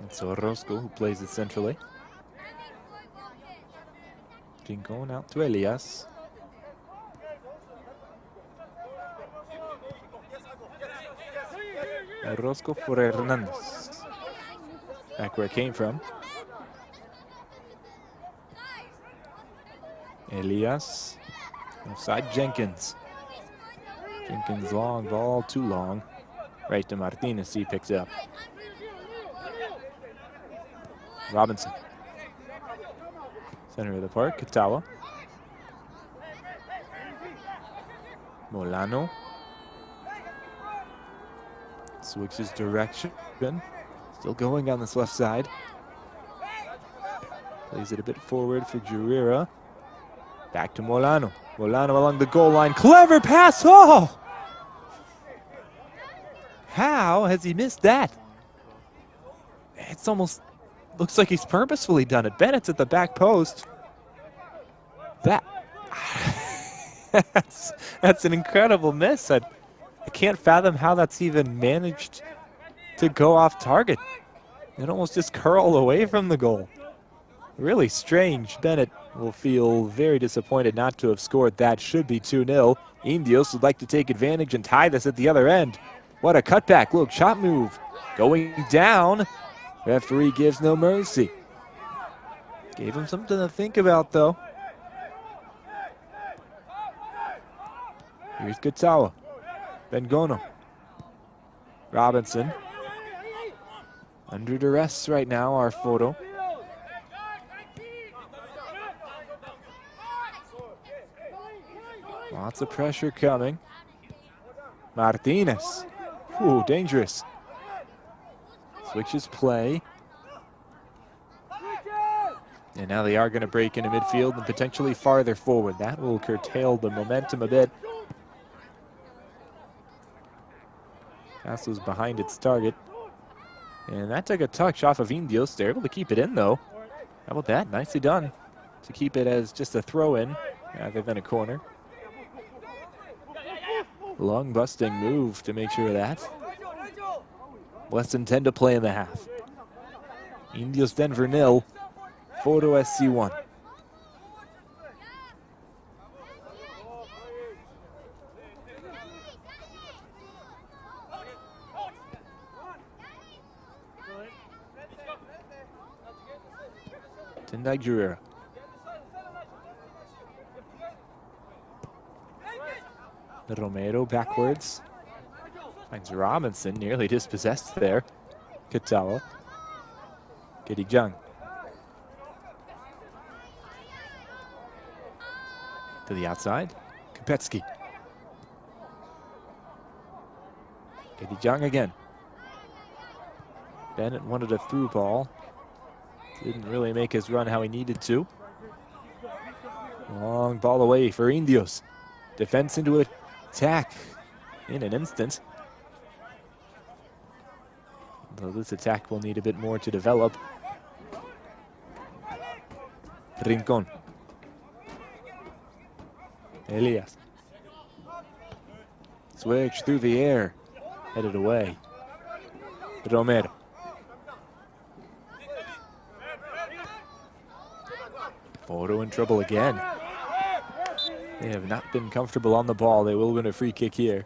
It's Orozco who plays it centrally. Rincon out to Elias. Orozco for Hernandez. Back where it came from. Elias. Offside Jenkins. Jenkins long ball, too long. Right to Martinez, he picks it up. Robinson. Center of the park, Katawa. Molano. Switches direction. Still going on this left side. Plays it a bit forward for Jurira. Back to Molano. Molano along the goal line. Clever pass! Oh! How has he missed that? It's almost looks like he's purposefully done it. Bennett's at the back post. That's an incredible miss. I can't fathom how that's even managed to go off target. It almost just curled away from the goal. Really strange. Bennett will feel very disappointed not to have scored that. Should be 2-0. Indios would like to take advantage and tie this at the other end. What a cutback. Look, shot move. Going down. Referee gives no mercy. Gave him something to think about, though. Here's Katawa. Bengono. Robinson. Under duress right now, our Foro. Lots of pressure coming. Martinez. Ooh, dangerous. Switches play. And now they are going to break into midfield and potentially farther forward. That will curtail the momentum a bit. Pass was behind its target. And that took a touch off of Indios. They're able to keep it in, though. How about that? Nicely done to keep it as just a throw-in rather than a corner. Long busting move to make sure of that. Less than 10 to play in the half. Indios Denver 0, Foro SC 1. Tendai Guerrero. Romero backwards. Finds Robinson, nearly dispossessed there. Katawa. Gedijang. To the outside. Kopetsky. Gedijang again. Bennett wanted a through ball. Didn't really make his run how he needed to. Long ball away for Indios. Defense into attack in an instant. Though this attack will need a bit more to develop. Rincon. Elias. Switch through the air. Headed away. Romero. Foro in trouble again. They have not been comfortable on the ball. They will win a free kick here.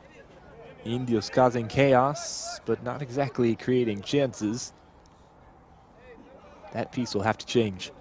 Indios causing chaos, but not exactly creating chances. That piece will have to change.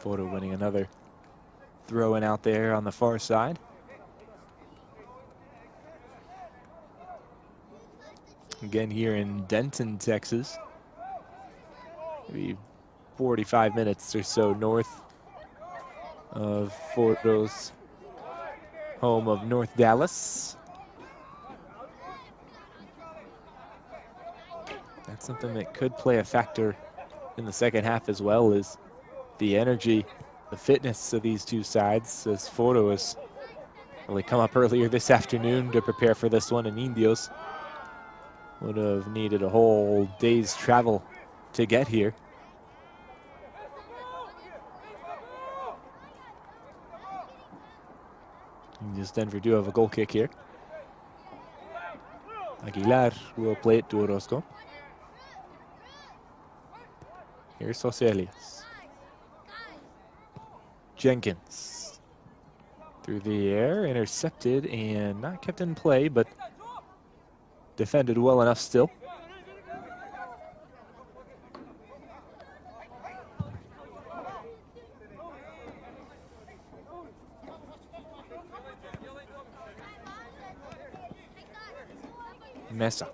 Foro winning another throw in out there on the far side. Again here in Denton, Texas. Maybe 45 minutes or so north of Foro's home of North Dallas. That's something that could play a factor in the second half as well, is the energy, the fitness of these two sides, as Foro has really come up earlier this afternoon to prepare for this one, and Indios would have needed a whole day's travel to get here. Indios Denver do have a goal kick here. Aguilar will play it to Orozco. Here's Jose Elias. Jenkins through the air, intercepted and not kept in play, but defended well enough still. Mesa.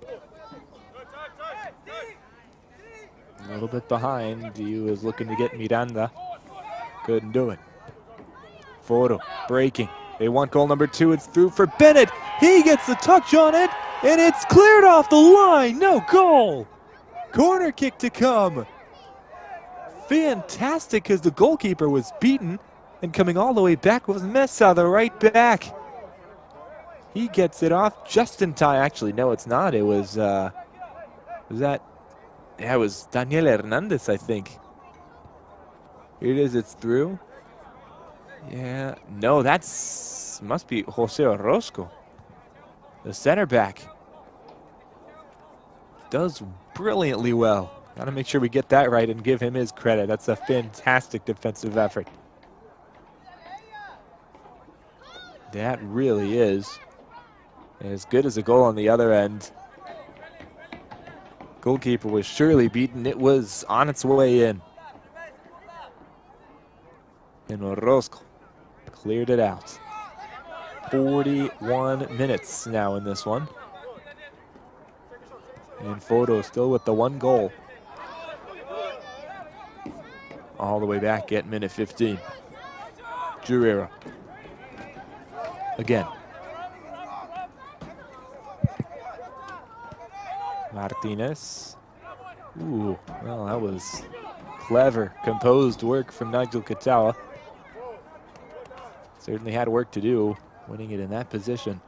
A little bit behind. He was looking to get Miranda. Couldn't do it. Foro breaking. They want goal number 2. It's through for Bennett. He gets the touch on it, and it's cleared off the line. No goal. Corner kick to come. Fantastic, because the goalkeeper was beaten, and coming all the way back was Mesa, the right back. He gets it off just in time. Actually, no, it's not. It was that? Yeah, it was Daniel Hernandez, I think. Here it is. It's through. Yeah, no, must be Jose Orozco, the center back. Does brilliantly well. Got to make sure we get that right and give him his credit. That's a fantastic defensive effort. That really is as good as a goal on the other end. Goalkeeper was surely beaten. It was on its way in. And Orozco cleared it out. 41 minutes now in this one. And Foro still with the 1 goal. All the way back at minute 15. Guerrero. Again. Martinez. Ooh, well, that was clever, composed work from Nigel Katawa. Certainly had work to do, winning it in that position.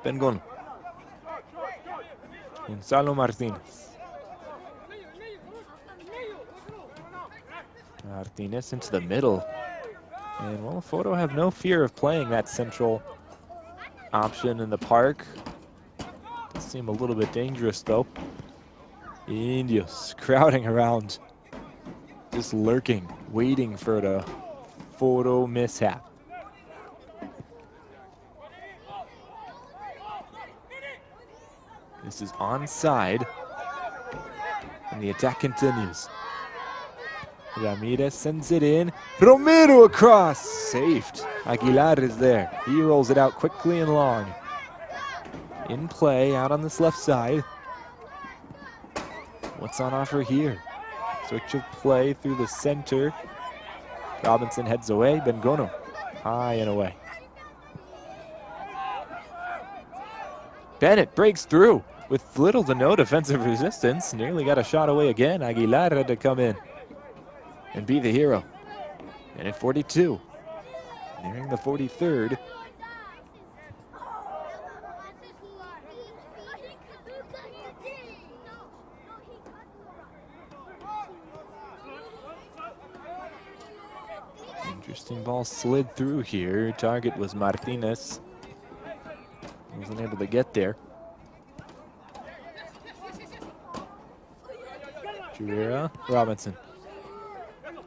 Bengon. Gonzalo Martinez. Martinez into the middle. And, well, Foro have no fear of playing that central option in the park. Does seem a little bit dangerous, though. Indios crowding around, just lurking, waiting for the Foro mishap. This is onside, and the attack continues. Ramirez sends it in. Romero across, saved. Aguilar is there. He rolls it out quickly and long. In play, out on this left side. What's on offer here? Switch of play through the center. Robinson heads away. Bengono high and away. Bennett breaks through with little to no defensive resistance. Nearly got a shot away again. Aguilar had to come in and be the hero. And at 42, nearing the 43rd. Interesting ball slid through here. Target was Martinez. Wasn't able to get there. Jurera, Robinson.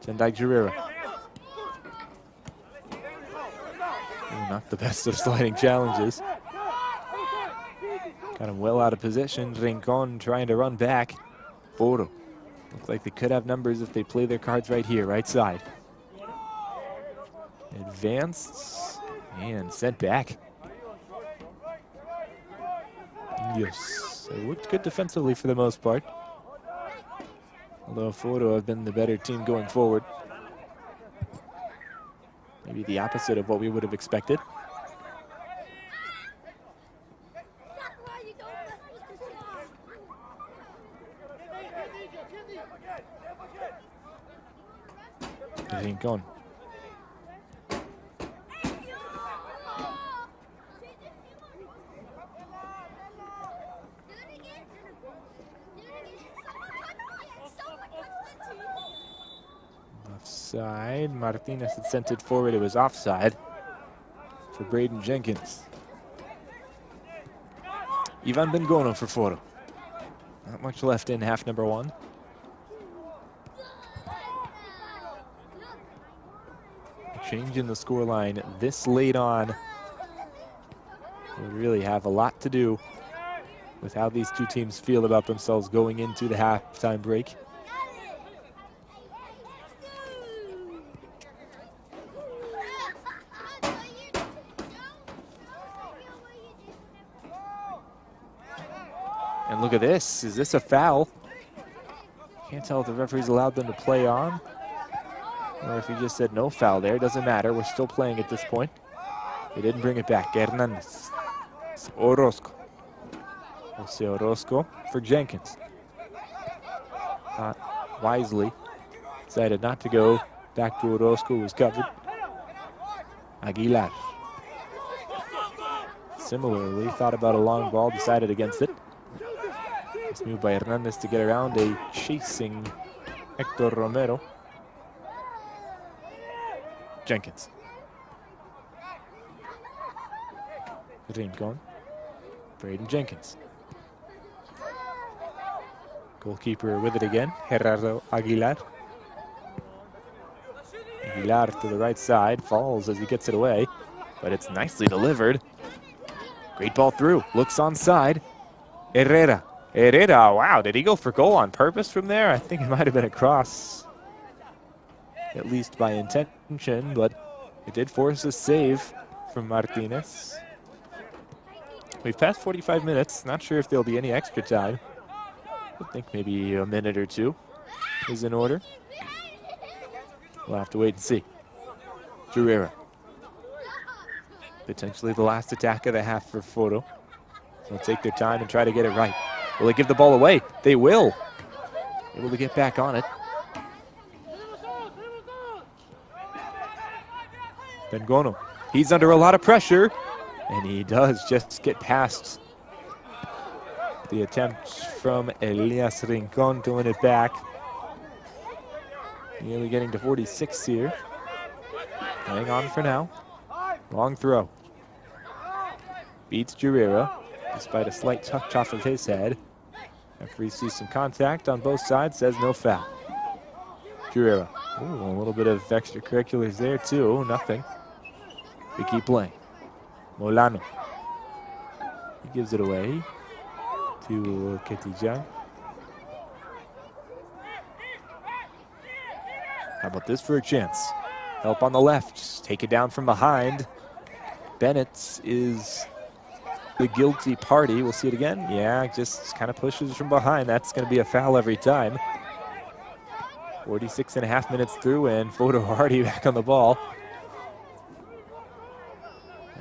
Tendai Jurera. Not the best of sliding challenges. Got him well out of position. Rincon trying to run back. Foro. Looks like they could have numbers if they play their cards right here, right side. Advanced and sent back. Yes, it worked good defensively for the most part. Although Foro have been the better team going forward. Maybe the opposite of what we would have expected. Rincon. Offside. Martinez had sent it forward. It was offside for Braden Jenkins. Ivan Bengono for Foro. Not much left in half number one. A change in the scoreline this late on would really have a lot to do with how these two teams feel about themselves going into the halftime break. And look at this. Is this a foul? Can't tell if the referee's allowed them to play on or if he just said no foul there. Doesn't matter. We're still playing at this point. They didn't bring it back. Hernandez. It's Orozco. Jose Orozco for Jenkins. Not wisely. Decided not to go back to Orozco, who was covered. Aguilar. Similarly, thought about a long ball, decided against it. Nice move by Hernandez to get around a chasing Hector Romero. Jenkins. Rincon. Braden Jenkins. Goalkeeper with it again, Gerardo Aguilar. Aguilar to the right side, falls as he gets it away, but it's nicely delivered. Great ball through, looks onside. Herrera. Herrera, wow, did he go for goal on purpose from there? I think it might have been a cross, at least by intention, but it did force a save from Martinez. We've passed 45 minutes, not sure if there'll be any extra time. I think maybe a minute or two is in order. We'll have to wait and see. Jurera. Potentially the last attack of the half for Foro. They'll take their time and try to get it right. Will they give the ball away? They will. Able to get back on it. Bengono, he's under a lot of pressure, and he does just get past the attempt from Elias Rincon to win it back. Nearly getting to 46 here. Hang on for now. Long throw. Beats Guerrero, despite a slight touch off of his head. Referee sees some contact on both sides, says no foul. Guerrero, a little bit of extracurriculars there too, nothing. They keep playing. Molano. He gives it away to Ketijan. How about this for a chance? Help on the left, take it down from behind. Bennett is the guilty party. We'll see it again. Yeah, just kind of pushes from behind. That's going to be a foul every time. 46 and a half minutes through, and Foro already back on the ball.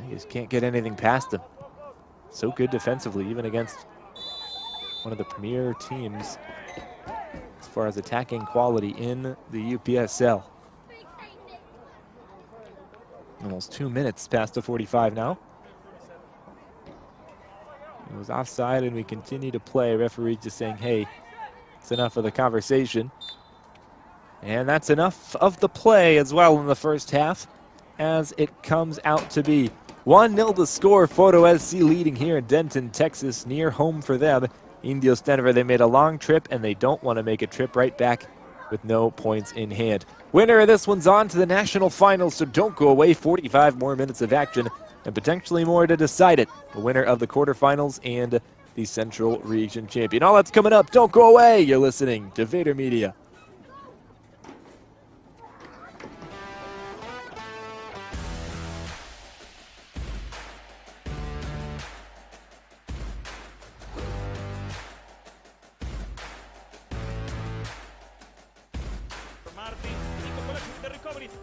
He just can't get anything past him. So good defensively, even against one of the premier teams as far as attacking quality in the UPSL. Almost 2 minutes past the 45 now. It was offside and we continue to play. Referee just saying, hey, it's enough of the conversation. And that's enough of the play as well in the first half, as it comes out to be 1-0 to score. Foro SC leading here in Denton, Texas, near home for them. Indios Denver, they made a long trip and they don't want to make a trip right back with no points in hand. Winner of this one's on to the national finals, so don't go away. 45 more minutes of action and potentially more to decide it. The winner of the quarterfinals and the Central Region champion. All that's coming up. Don't go away. You're listening to Vader Media.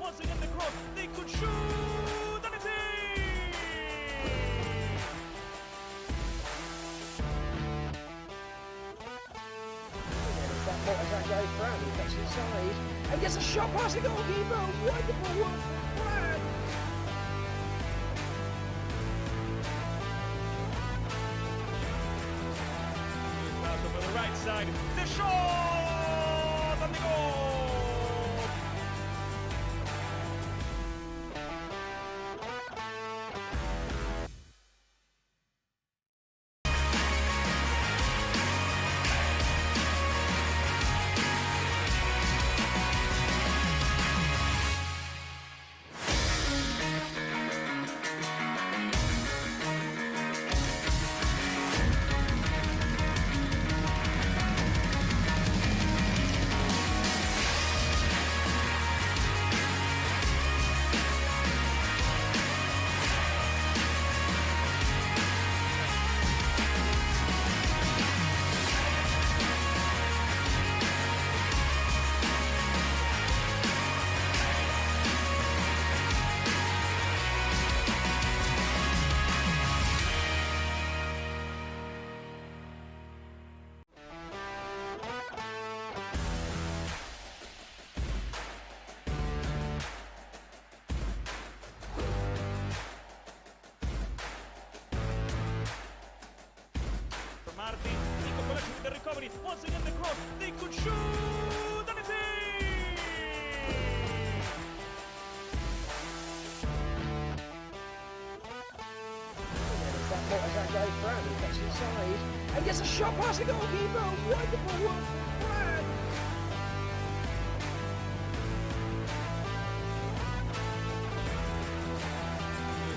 Once again, the cross, they could shoot, and it's in! As that guy Fran, he cuts inside and gets a shot past the goalkeeper. Wonderful work from Fran. Malcolm on the right side, the shot, and the goal! The recovery, once again the cross, they could shoot, and it's in! As that guy Fran, he cuts inside and gets a shot past the goalkeeper. Wonderful work from Fran.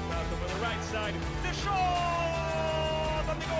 Malcolm on the right side, the shot, and the goal!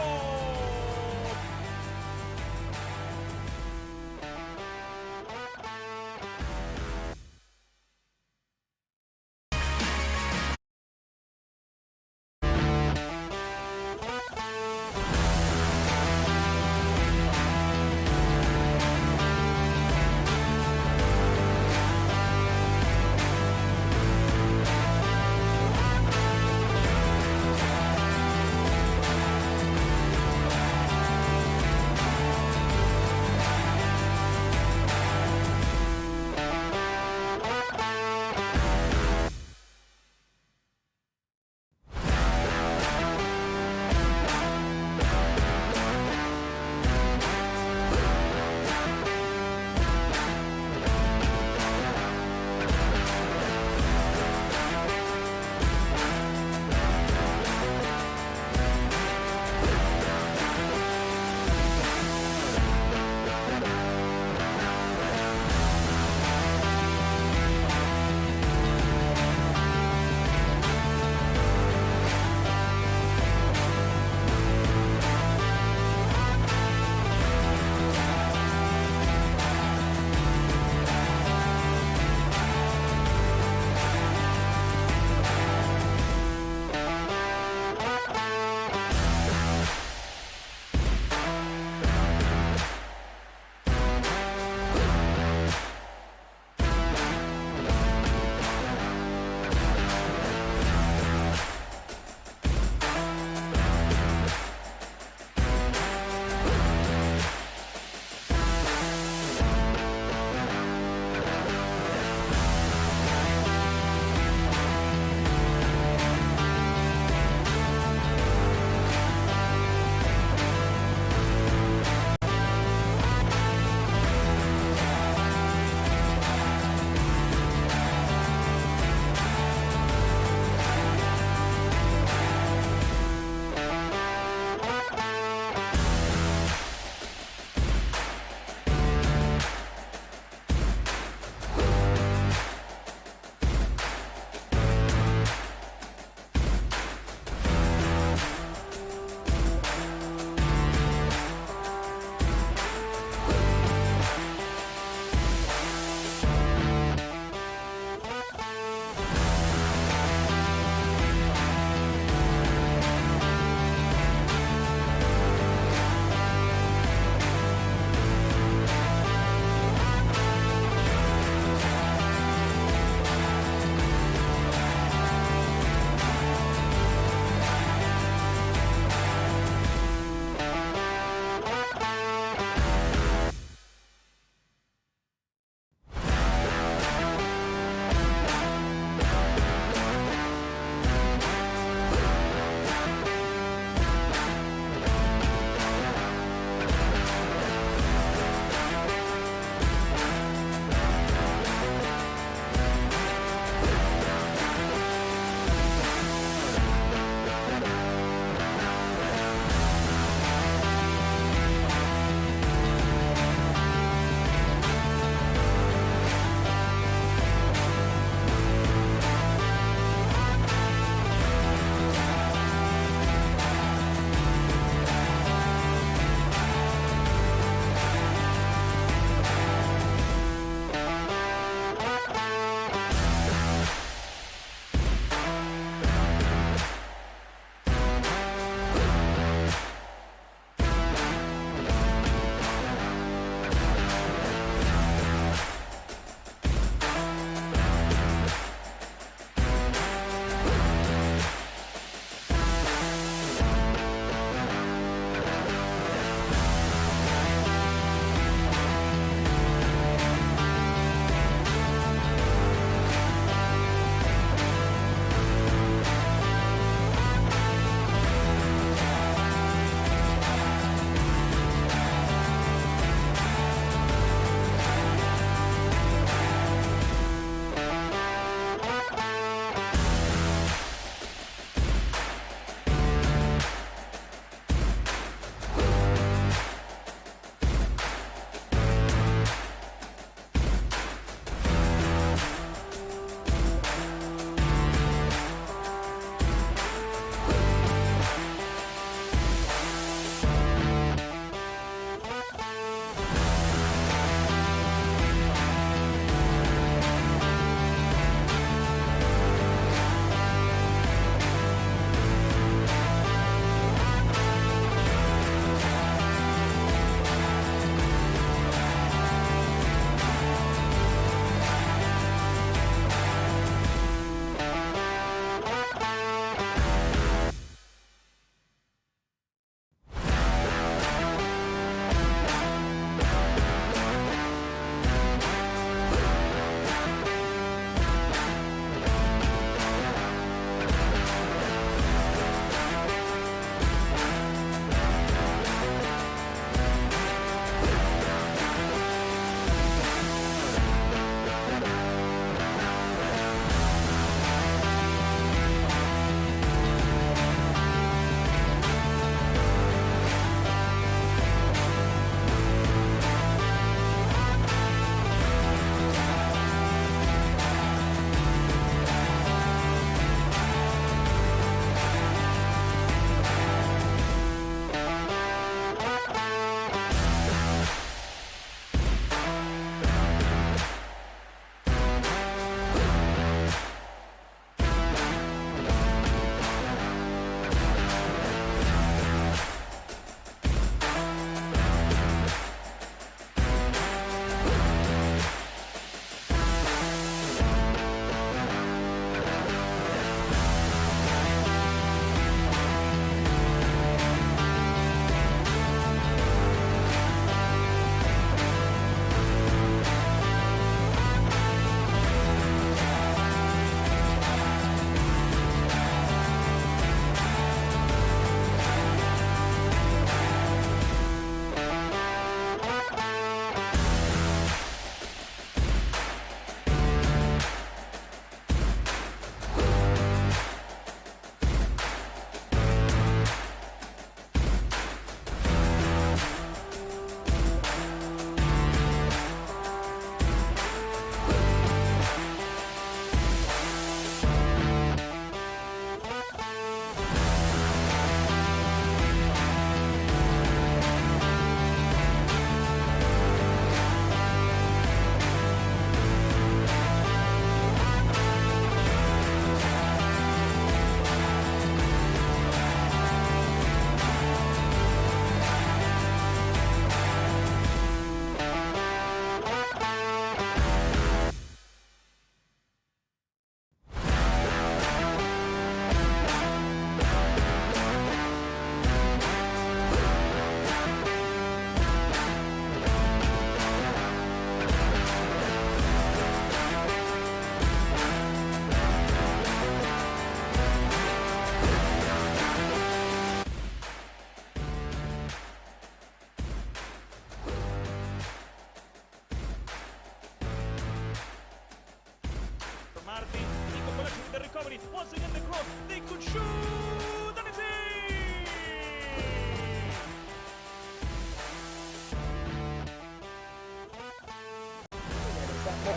recovery. Once again, the cross. They could shoot, and it's in!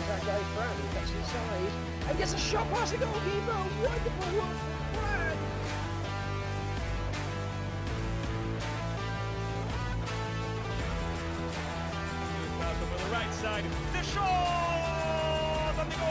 That guy Fran, he cuts inside and gets a shot past the goalkeeper. Wonderful work from Fran. Malcolm on the right side. The shot and the goal.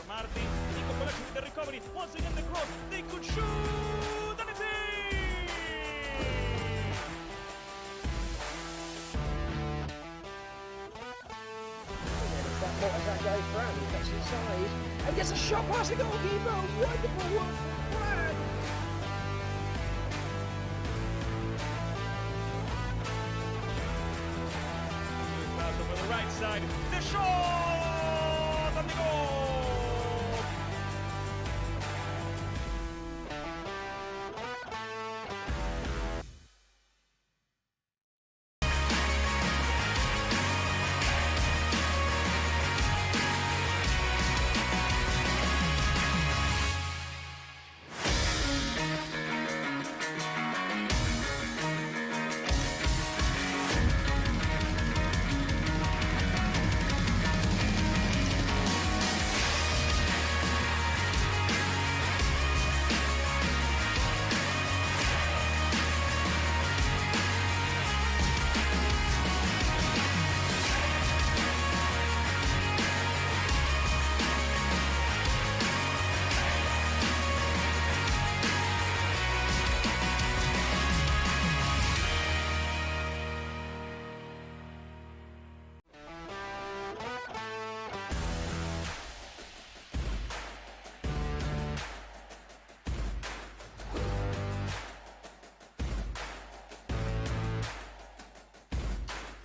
Marti, in combination with the recovery. Once again, the cross. They could shoot, and it's in! That guy Fran, he cuts inside and gets a shot past the goalkeeper. Wonderful work from Fran. Malcolm on the right side. The shot and the goal.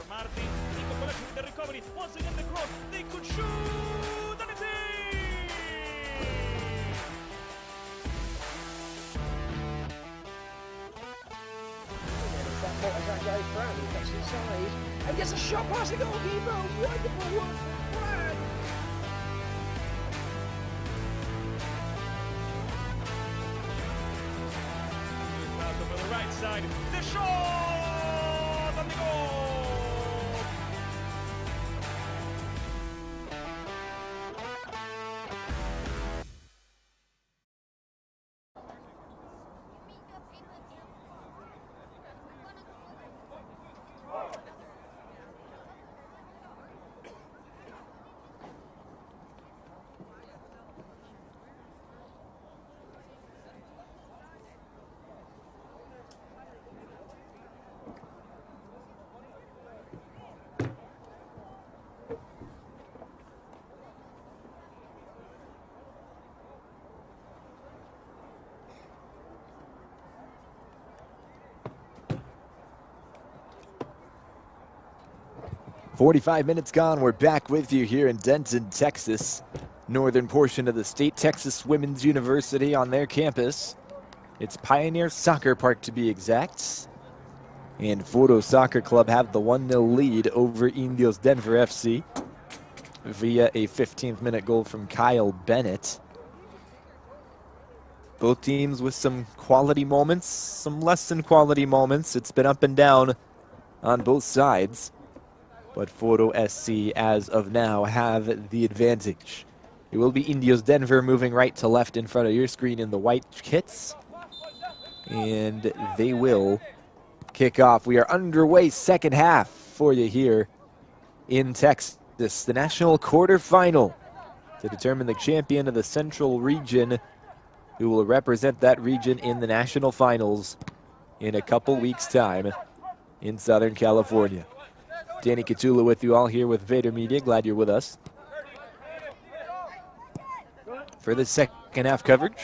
Marti, in combination with the recovery. Once again, the cross. They could shoot, and it's in! That guy Fran, he cuts inside and gets a shot past the goalkeeper. Wonderful work from Fran. Malcolm on the right side. The shot and the goal. "45 minutes gone. We're back with you here in Denton, Texas, northern portion of the state, Texas Women's University on their campus. It's Pioneer Soccer Park to be exact. And Foro Soccer Club have the 1-0 lead over Indios Denver FC via a 15th minute goal from Kyle Bennett. Both teams with some quality moments, some less than quality moments. It's been up and down on both sides. But Foro SC, as of now, have the advantage. It will be Indios Denver moving right to left in front of your screen in the white kits. And they will kick off. We are underway, second half for you here in Texas. The national quarterfinal to determine the champion of the Central region, who will represent that region in the national finals in a couple weeks' time in Southern California. Danny Katula with you all here with Vader Media. Glad you're with us for the second half coverage.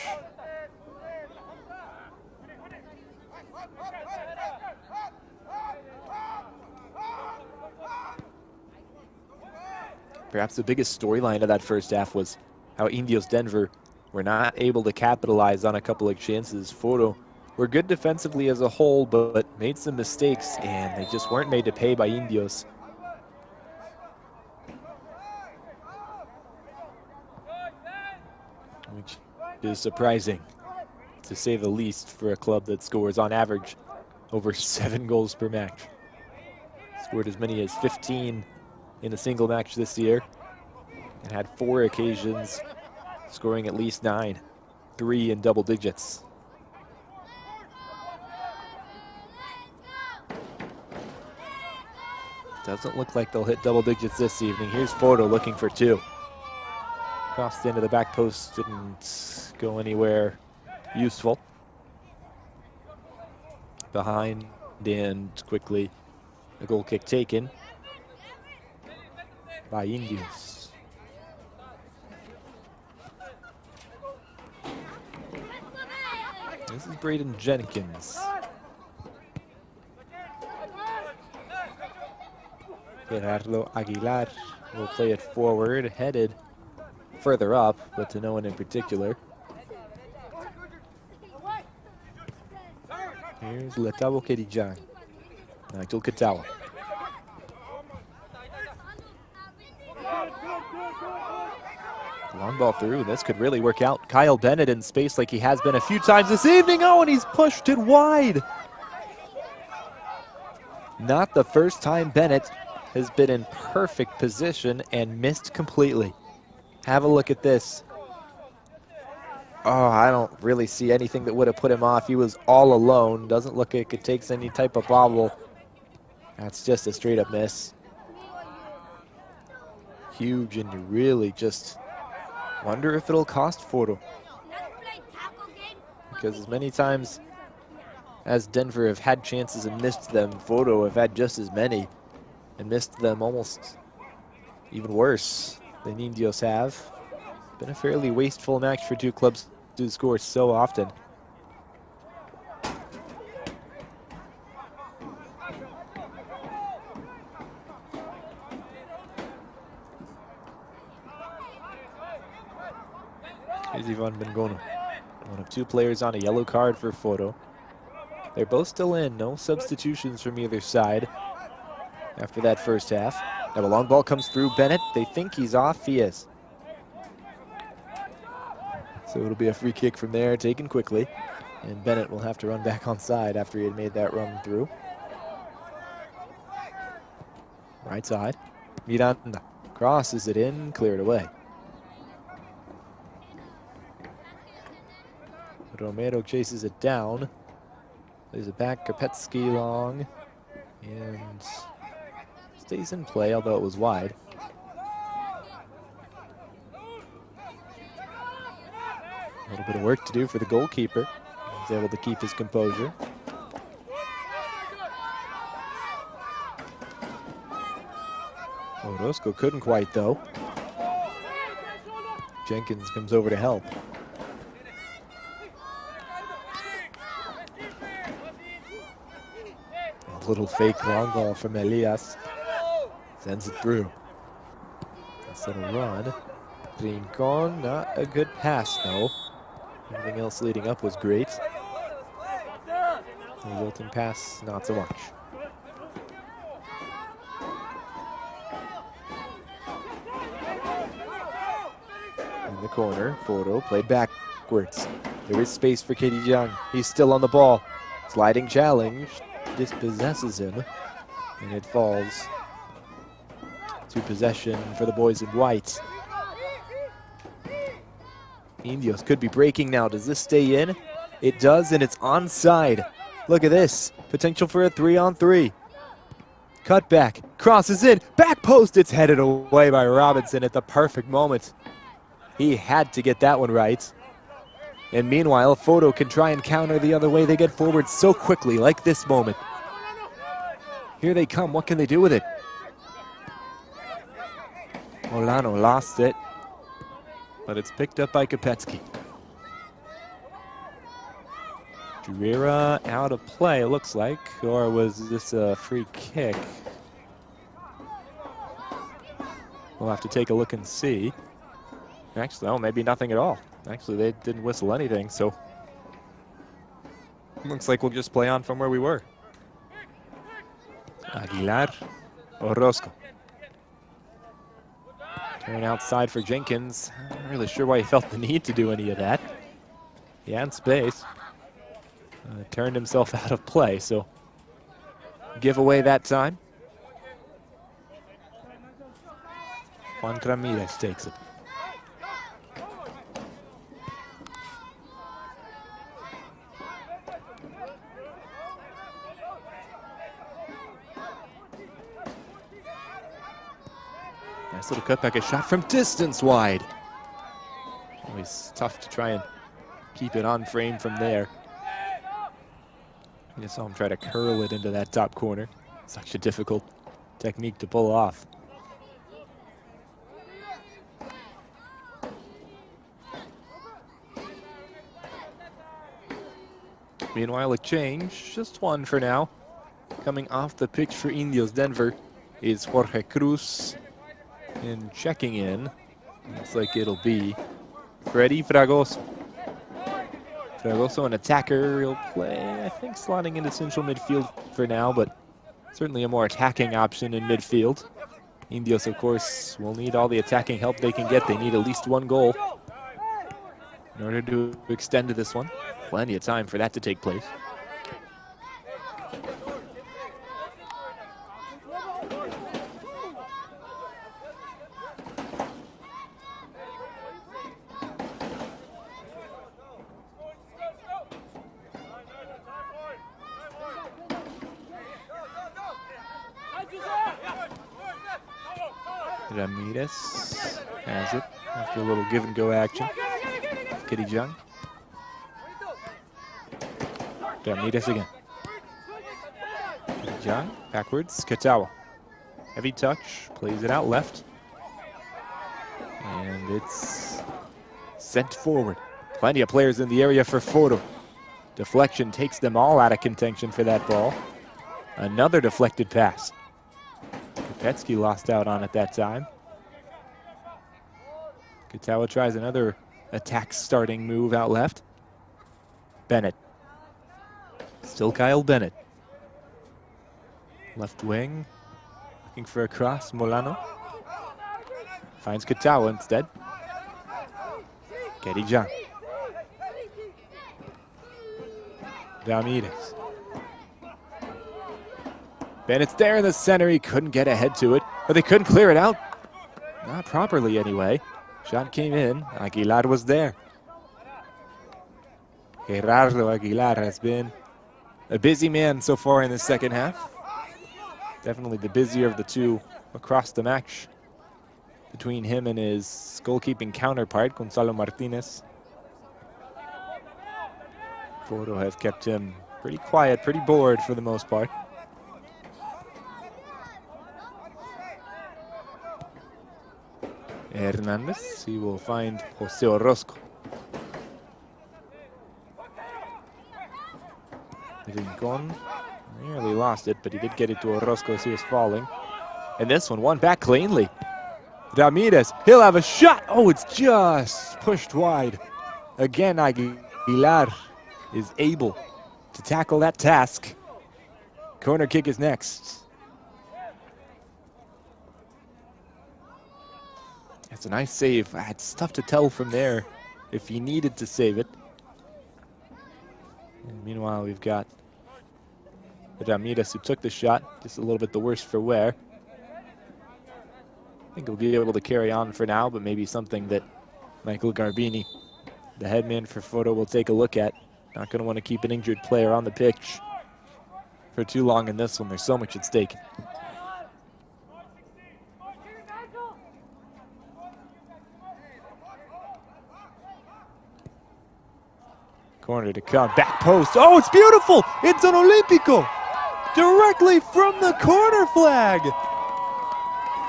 Perhaps the biggest storyline of that first half was how Indios Denver were not able to capitalize on a couple of chances. Foro were good defensively as a whole, but made some mistakes, and they just weren't made to pay by Indios. Which is surprising, to say the least, for a club that scores on average over 7 goals per match. Scored as many as 15 in a single match this year, and had 4 occasions scoring at least 9, 3 in double digits. Doesn't look like they'll hit double digits this evening. Here's Foro looking for 2. Crossed into the back post, didn't go anywhere useful. Behind and quickly a goal kick taken by Indios. This is Braden Jenkins. Gerardo Aguilar will play it forward, headed further up, but to no one in particular. Here's Letabo Kedijan. Nigel Katawa. Long ball through. This could really work out. Kyle Bennett in space like he has been a few times this evening. Oh, and he's pushed it wide. Not the first time Bennett has been in perfect position and missed completely. Have a look at this. Oh, I don't really see anything that would have put him off. He was all alone. Doesn't look like it takes any type of bobble. That's just a straight up miss. Huge, and you really just wonder if it'll cost Foro. Because as many times as Denver have had chances and missed them, Foro have had just as many and missed them almost even worse than Indios have. Been a fairly wasteful match for two clubs to score so often. Here's Ivan Bengono, one of 2 players on a yellow card for Foro. They're both still in, no substitutions from either side after that first half. Now the long ball comes through Bennett. They think he's off, he is. So it'll be a free kick from there, taken quickly. And Bennett will have to run back on side after he had made that run through. Right side, Miranda crosses it in, cleared away. Romero chases it down. There's a back, Karpetsky long, and stays in play, although it was wide. A little bit of work to do for the goalkeeper. He's able to keep his composure. Orozco couldn't quite, though. Jenkins comes over to help. A little fake long ball from Elias. Sends it through. Instead of run. Rincon, not a good pass, though. Everything else leading up was great. The resulting pass, not so much. In the corner, Foro played backwards. There is space for Katie Jiang. He's still on the ball. Sliding challenge. Dispossesses him. And it falls to possession for the boys in white. Indios could be breaking now. Does this stay in? It does, and it's onside. Look at this. Potential for a 3-on-3. Cut back. Crosses in. Back post. It's headed away by Robinson at the perfect moment. He had to get that one right. And meanwhile, Foro can try and counter the other way. They get forward so quickly, like this moment. Here they come. What can they do with it? Molano lost it, but it's picked up by Kopetsky. Druera out of play, it looks like, or was this a free kick? We'll have to take a look and see. Actually, oh, maybe nothing at all. Actually, they didn't whistle anything, so looks like we'll just play on from where we were. Aguilar, Orozco. Turn outside for Jenkins. I'm not really sure why he felt the need to do any of that. He had space. Turned himself out of play, so give away that time. Juan Ramirez takes it. Nice little cutback, a shot from distance wide. Always tough to try and keep it on frame from there. I just saw him try to curl it into that top corner. Such a difficult technique to pull off. Meanwhile, a change, just one for now. Coming off the pitch for Indios Denver is Jorge Cruz. And checking in, looks like it'll be Freddy Fragoso. Fragoso, an attacker, he'll play, I think, slotting into central midfield for now, but certainly a more attacking option in midfield. Indios, of course, will need all the attacking help they can get. They need at least one goal in order to extend to this one. Plenty of time for that to take place. Ramirez has it after a little give and go action. Kitty Jung. Ramirez again. Kitty Jung backwards. Katawa. Heavy touch. Plays it out left. And it's sent forward. Plenty of players in the area for Foro. Deflection takes them all out of contention for that ball. Another deflected pass. Kopetsky lost out on it that time. Katawa tries another attack starting move out left. Bennett. Still Kyle Bennett. Left wing. Looking for a cross. Molano. Finds Katawa instead. Keddy John. Ramirez. Bennett's there in the center. He couldn't get ahead to it, but they couldn't clear it out. Not properly anyway. Shot came in. Aguilar was there. Gerardo Aguilar has been a busy man so far in the second half. Definitely the busier of the two across the match between him and his goalkeeping counterpart, Gonzalo Martinez. Foro has kept him pretty quiet, pretty bored for the most part. Hernandez, he will find Jose Orozco. Rincon nearly lost it, but he did get it to Orozco as he was falling. And this one back cleanly. Ramirez, he'll have a shot. Oh, it's just pushed wide. Again, Aguilar is able to tackle that task. Corner kick is next. It's a nice save. It's tough to tell from there if he needed to save it. And meanwhile, we've got Ramirez, who took the shot, just a little bit the worse for wear. I think he'll be able to carry on for now, but maybe something that Michael Garbini, the head man for Foro, will take a look at. Not going to want to keep an injured player on the pitch for too long in this one. There's so much at stake. Corner to come, back post. Oh, it's beautiful! It's an Olympico! Directly from the corner flag!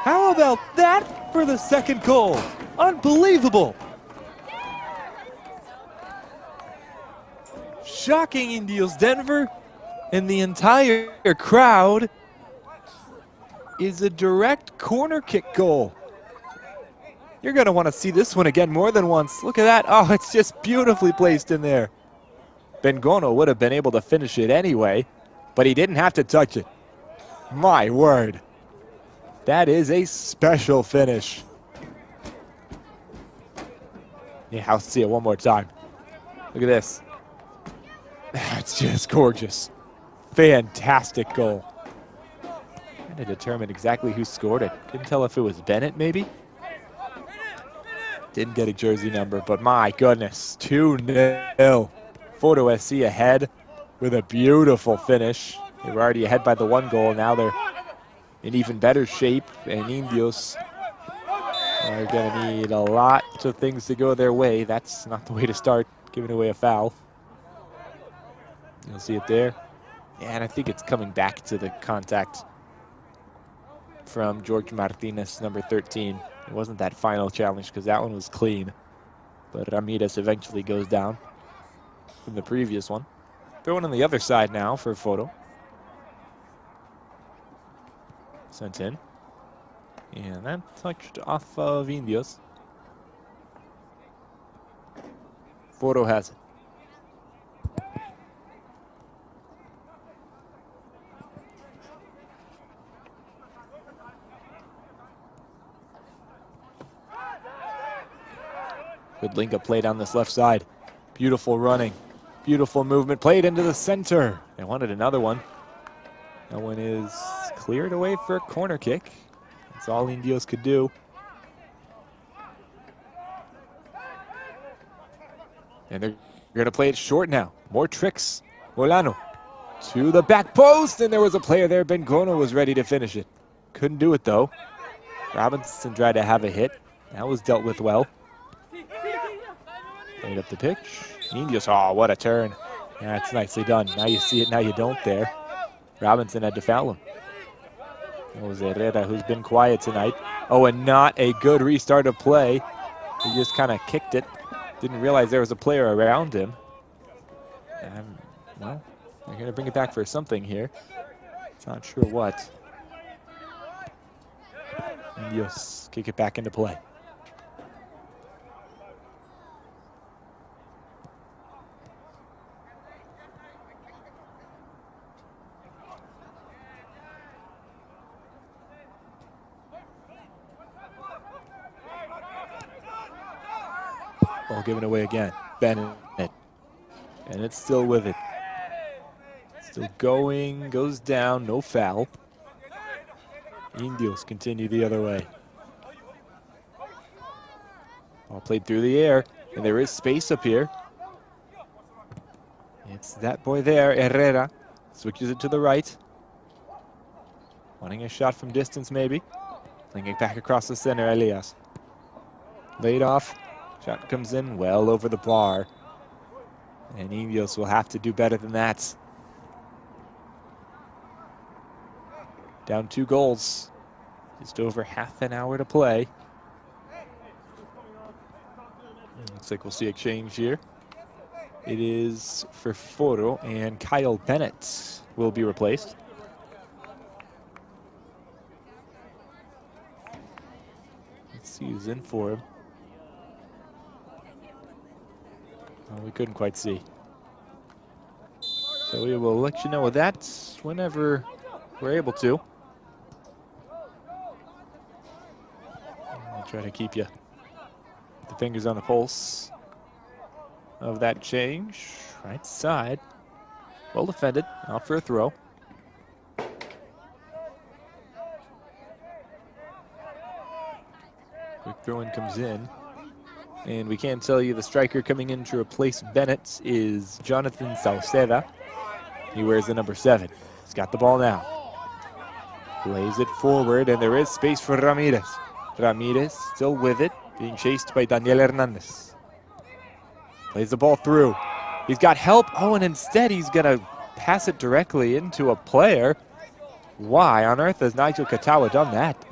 How about that for the second goal? Unbelievable! Shocking Indios Denver, and the entire crowd is a direct corner kick goal. You're going to want to see this one again more than once. Look at that. Oh, it's just beautifully placed in there. Bengono would have been able to finish it anyway, but he didn't have to touch it. My word. That is a special finish. Yeah, I'll see it one more time. Look at this. That's just gorgeous. Fantastic goal. Trying to determine exactly who scored it. Couldn't tell if it was Bennett, maybe. Didn't get a jersey number, but my goodness, 2-0. Foro SC ahead with a beautiful finish. They were already ahead by the 1 goal. Now they're in even better shape, and Indios are going to need a lot of things to go their way. That's not the way to start, giving away a foul. You'll see it there. Yeah, and I think it's coming back to the contact from George Martinez, number 13. It wasn't that final challenge because that one was clean. But Ramirez eventually goes down from the previous one. Throwing on the other side now for Foro. Sent in. And that touched off of Indios. Foro has it. Good link-up play down this left side. Beautiful running. Beautiful movement. Played into the center. They wanted another one. That one is cleared away for a corner kick. That's all Indios could do. And they're going to play it short now. More tricks. Molano to the back post. And there was a player there. Bengono was ready to finish it. Couldn't do it, though. Robinson tried to have a hit. That was dealt with well. Played up the pitch. Indios, oh, what a turn. That's nicely done. Now you see it, now you don't there. Robinson had to foul him. That was Herrera, who's been quiet tonight. Oh, and not a good restart of play. He just kind of kicked it. Didn't realize there was a player around him. And, well, they're going to bring it back for something here. Not sure what. Indios kick it back into play. Ball given away again. Bennett. And it's still with it. Still going, goes down, no foul. Indios continue the other way. Ball played through the air, and there is space up here. It's that boy there, Herrera. Switches it to the right. Wanting a shot from distance, maybe. Flinging back across the center, Elias. Laid off. Shot comes in well over the bar. And Indios will have to do better than that. Down 2 goals. Just over half an hour to play. Looks like we'll see a change here. It is for Foro, and Kyle Bennett will be replaced. Let's see who's in for him. Oh, we couldn't quite see. So we will let you know that whenever we're able to. I'll try to keep you the fingers on the pulse of that change. Right side. Well defended, out for a throw. Quick throw-in comes in. And we can tell you the striker coming in to replace Bennett is Jonathan Sauceda. He wears the number 7. He's got the ball now. Plays it forward, and there is space for Ramirez. Ramirez still with it, being chased by Daniel Hernandez. Plays the ball through. He's got help. Oh, and instead he's going to pass it directly into a player. Why on earth has Nigel Katawa done that?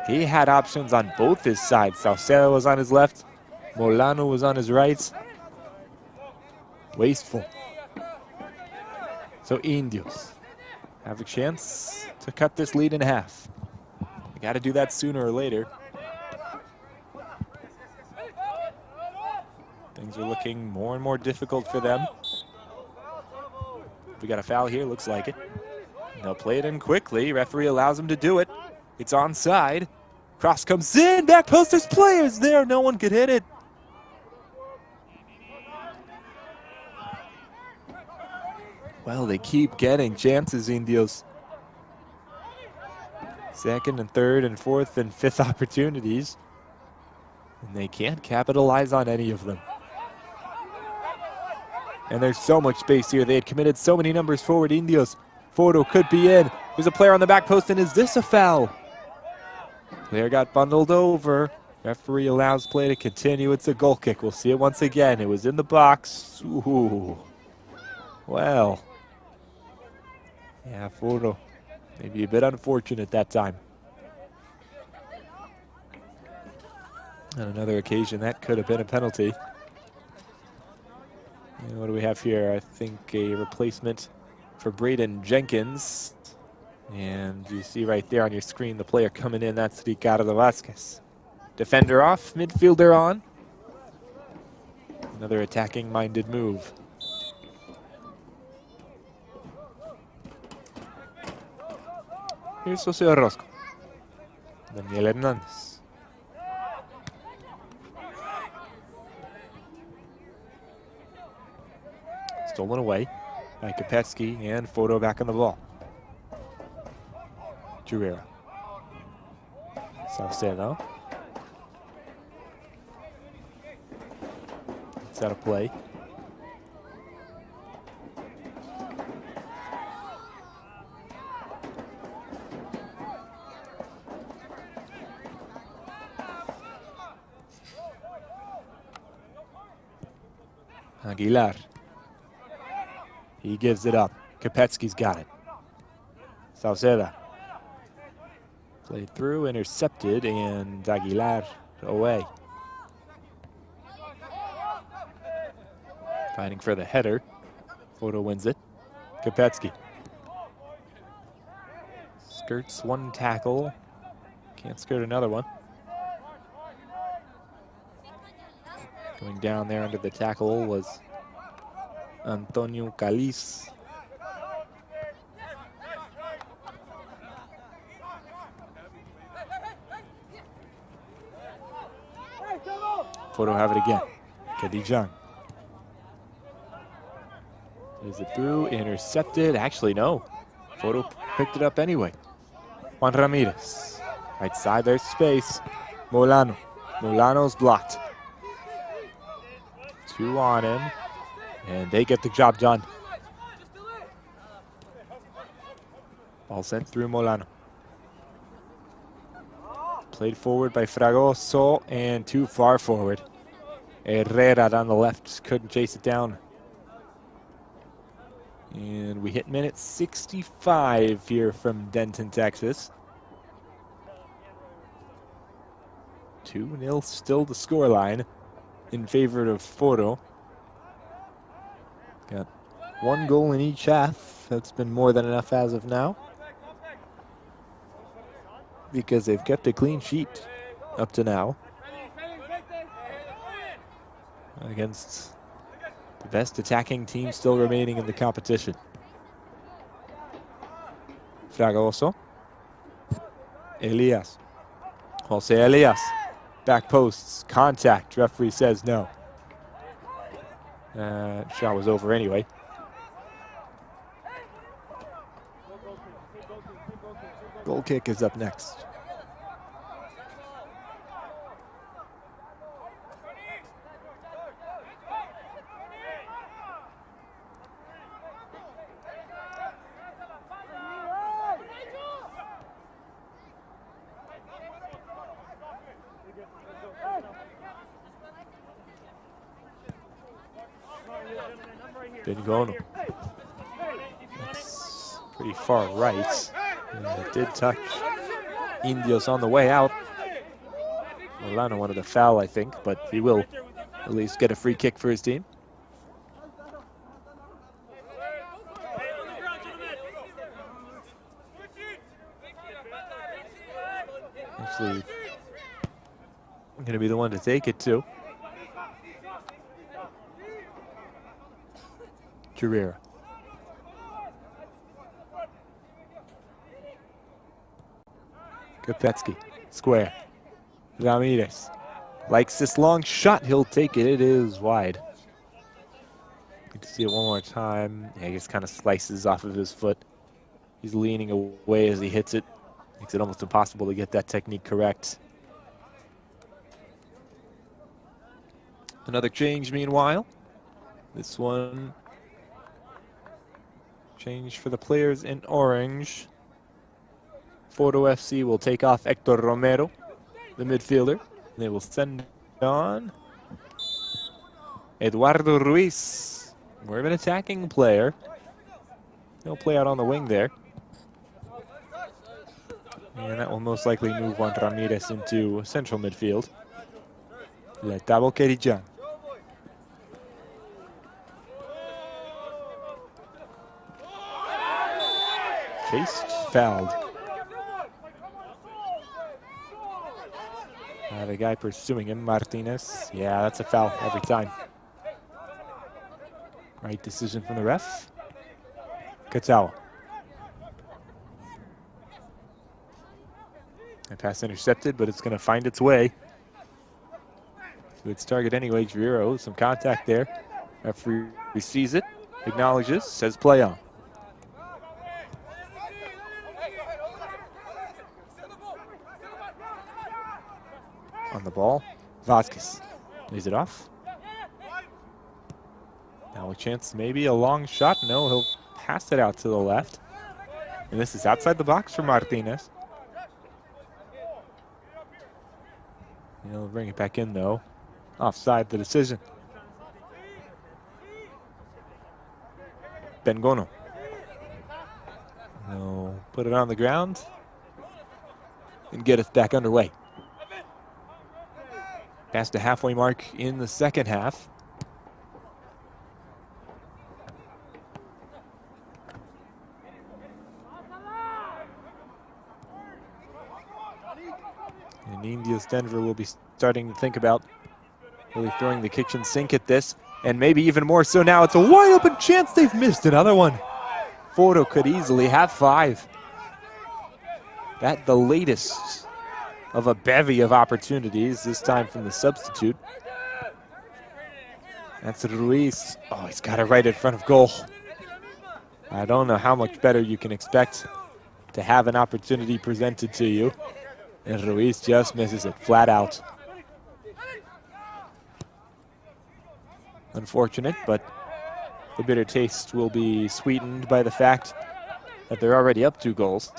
He had options on both his sides. Sauceda was on his left. Molano was on his right. Wasteful. So Indios have a chance to cut this lead in half. They got to do that sooner or later. Things are looking more and more difficult for them. We got a foul here, looks like it. They'll play it in quickly. Referee allows them to do it. It's onside. Cross comes in. Back post, there's players there. No one could hit it. Well, they keep getting chances, Indios. Second and third and fourth and fifth opportunities. And they can't capitalize on any of them. And there's so much space here. They had committed so many numbers forward. Indios. Foro could be in. There's a player on the back post, and is this a foul? Player got bundled over. Referee allows play to continue. It's a goal kick. We'll see it once again. It was in the box. Ooh. Well. Yeah, Foro. Maybe a bit unfortunate that time. On another occasion, that could have been a penalty. And what do we have here? I think a replacement for Braden Jenkins. And you see right there on your screen the player coming in. That's Ricardo Vasquez. Defender off, midfielder on. Another attacking-minded move. Here's Jose Orozco. Daniel Hernandez. Stolen away by Kopetsky, and Foro back on the ball. Jurera. Sauceda. It's out of play. Aguilar. He gives it up. Kopetsky's got it. Sauceda. Played through, intercepted, and Aguilar away. Fighting for the header. Foro wins it. Kopetsky. Skirts one tackle. Can't skirt another one. Going down there under the tackle was Antonio Caliz. Foro have it again. Kadijan. Is it through? Intercepted. Actually, no. Foro picked it up anyway. Juan Ramirez. Right side, there's space. Molano. Molano's blocked. 2 on him. And they get the job done. Ball sent through Molano. Played forward by Fragoso and too far forward. Herrera on the left couldn't chase it down. And we hit minute 65 here from Denton, Texas. 2-0 still the scoreline in favor of Foro. Got 1 goal in each half. That's been more than enough as of now, because they've kept a clean sheet up to now against the best attacking team still remaining in the competition. Fragoso. Elias. Jose Elias. Back posts. Contact. Referee says no. Shot was over anyway. Goal kick is up next. Bengono. That's pretty far right. And it did touch Indios on the way out. Milano wanted a foul, I think, but he will at least get a free kick for his team. Actually, I'm going to be the one to take it too. Guerrero. Kopetsky, square. Ramirez likes this long shot. He'll take it. It is wide. Good to see it one more time. Yeah, he just kind of slices off of his foot. He's leaning away as he hits it. Makes it almost impossible to get that technique correct. Another change meanwhile. This one, change for the players in orange. Foro FC will take off Hector Romero, the midfielder. They will send on Eduardo Ruiz, more of an attacking player. He'll play out on the wing there. And that will most likely move Juan Ramirez into central midfield. Letabo Kerijan. Chased, fouled. The guy pursuing him, Martinez. Yeah, that's a foul every time. Right decision from the ref. Katawa. That pass intercepted, but it's going to find its way to its target anyway. Guerrero, some contact there. Referee sees it, acknowledges, says play on. On the ball, Vasquez lays it off. Now a chance, maybe a long shot. No, he'll pass it out to the left. And this is outside the box for Martinez. He'll bring it back in though. Offside the decision. Bengono. He'll put it on the ground and get us back underway. Past the halfway mark in the second half. And Indios Denver will be starting to think about really throwing the kitchen sink at this, and maybe even more so now. It's a wide open chance. They've missed another one. Foro could easily have 5. That the latest of a bevy of opportunities, this time from the substitute. That's Ruiz. Oh, he's got it right in front of goal. I don't know how much better you can expect to have an opportunity presented to you. And Ruiz just misses it flat out. Unfortunate, but the bitter taste will be sweetened by the fact that they're already up 2 goals.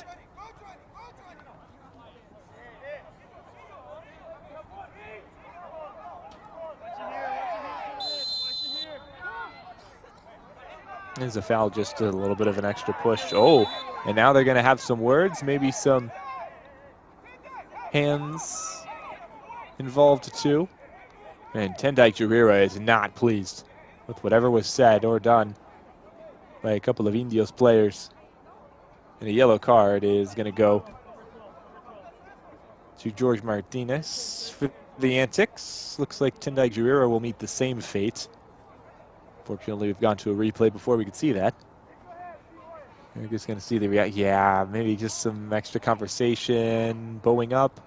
There's a foul, just a little bit of an extra push. Oh, and now they're going to have some words, maybe some hands involved too. And Tendai Guerrero is not pleased with whatever was said or done by a couple of Indios players. And a yellow card is going to go to George Martinez for the antics. Looks like Tendai Guerrero will meet the same fate. Fortunately, we've gone to a replay before we could see that. We're just going to see the reaction. Yeah, maybe just some extra conversation, bowing up.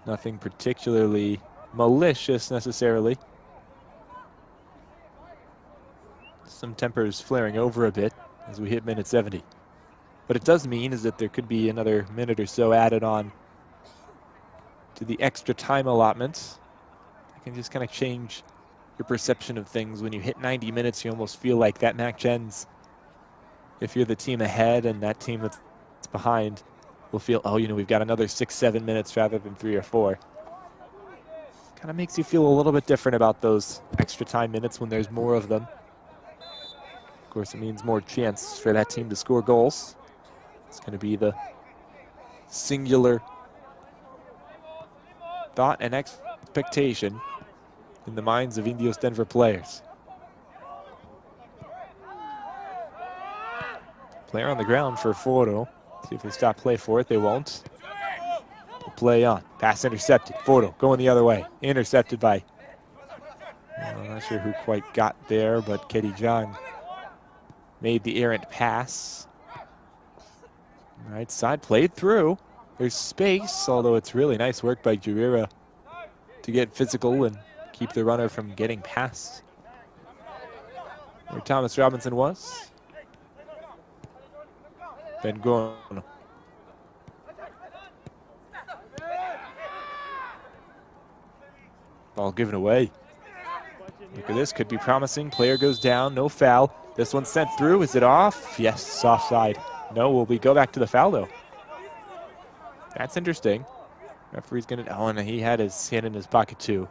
Nothing particularly malicious necessarily. Some tempers flaring over a bit as we hit minute 70. What it does mean is that there could be another minute or so added on to the extra time allotment. It can just kind of change your perception of things. When you hit 90 minutes, you almost feel like that match ends. If you're the team ahead and that team that's behind will feel, oh, you know, we've got another 6-7 minutes rather than 3 or 4. Kind of makes you feel a little bit different about those extra time minutes when there's more of them. Of course, it means more chance for that team to score goals. It's going to be the singular thought and expectation in the minds of Indios Denver players. Player on the ground for Foro. See if they stop play for it. They won't. Play on. Pass intercepted. Foro going the other way. Intercepted by, I'm not sure who quite got there, but Kedi Jang made the errant pass. Right side played through. There's space, although it's really nice work by Jurira to get physical and keep the runner from getting past where Thomas Robinson was. Ben Gono. Ball given away. Look at this, could be promising. Player goes down, no foul. This one's sent through, is it off? Yes, offside. No, will we go back to the foul though? That's interesting. Referee's gonna, oh, and he had his hand in his pocket too.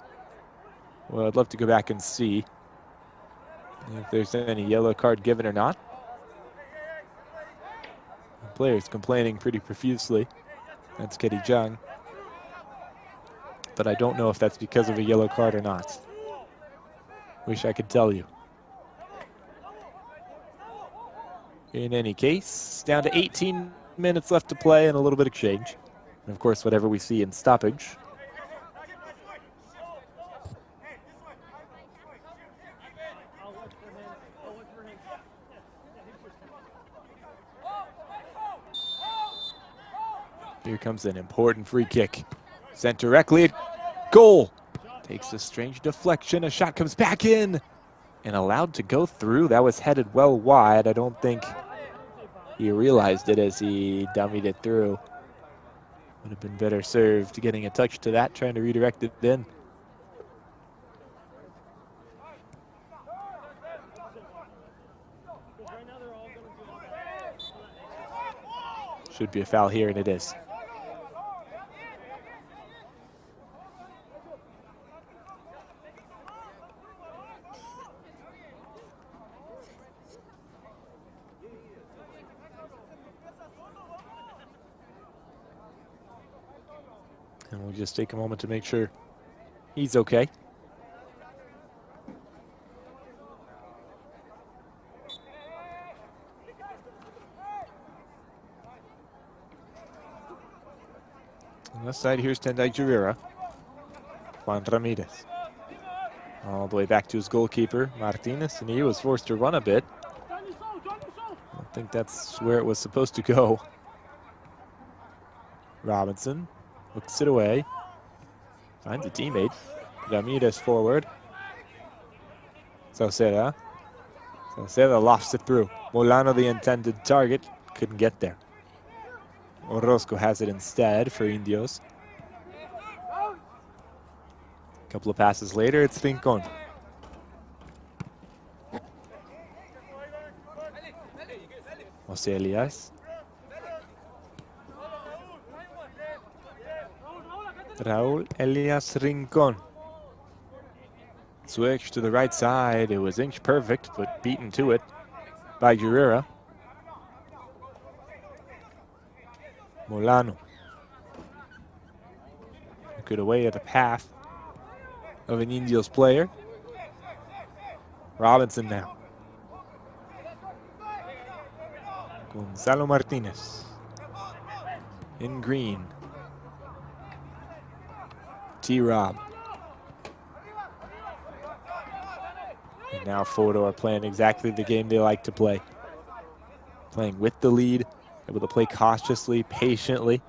Well, I'd love to go back and see if there's any yellow card given or not. The player's complaining pretty profusely. That's Kedi Jang. But I don't know if that's because of a yellow card or not. Wish I could tell you. In any case, down to 18 minutes left to play and a little bit of change. And of course, whatever we see in stoppage. Here comes an important free kick. Sent directly at goal. Takes a strange deflection. A shot comes back in. And allowed to go through. That was headed well wide. I don't think he realized it as he dummied it through. Would have been better served getting a touch to that, trying to redirect it in. Should be a foul here, and it is. And we'll just take a moment to make sure he's okay. On this side, here's Tendai Jurira. Juan Ramirez. All the way back to his goalkeeper, Martinez, and he was forced to run a bit. I don't think that's where it was supposed to go. Robinson looks it away. Finds a teammate. Ramirez forward. Sauceda. Sauceda lofts it through. Molano, the intended target, couldn't get there. Orozco has it instead for Indios. A couple of passes later, it's Rincon. Jose Elias. Raul Elias Rincon. Switch to the right side. It was inch perfect, but beaten to it by Jurira. Molano. Good away at the path of an Indios player. Robinson now. Gonzalo Martinez. In green. T-Rob. And now Foro are playing exactly the game they like to play. Playing with the lead, able to play cautiously, patiently,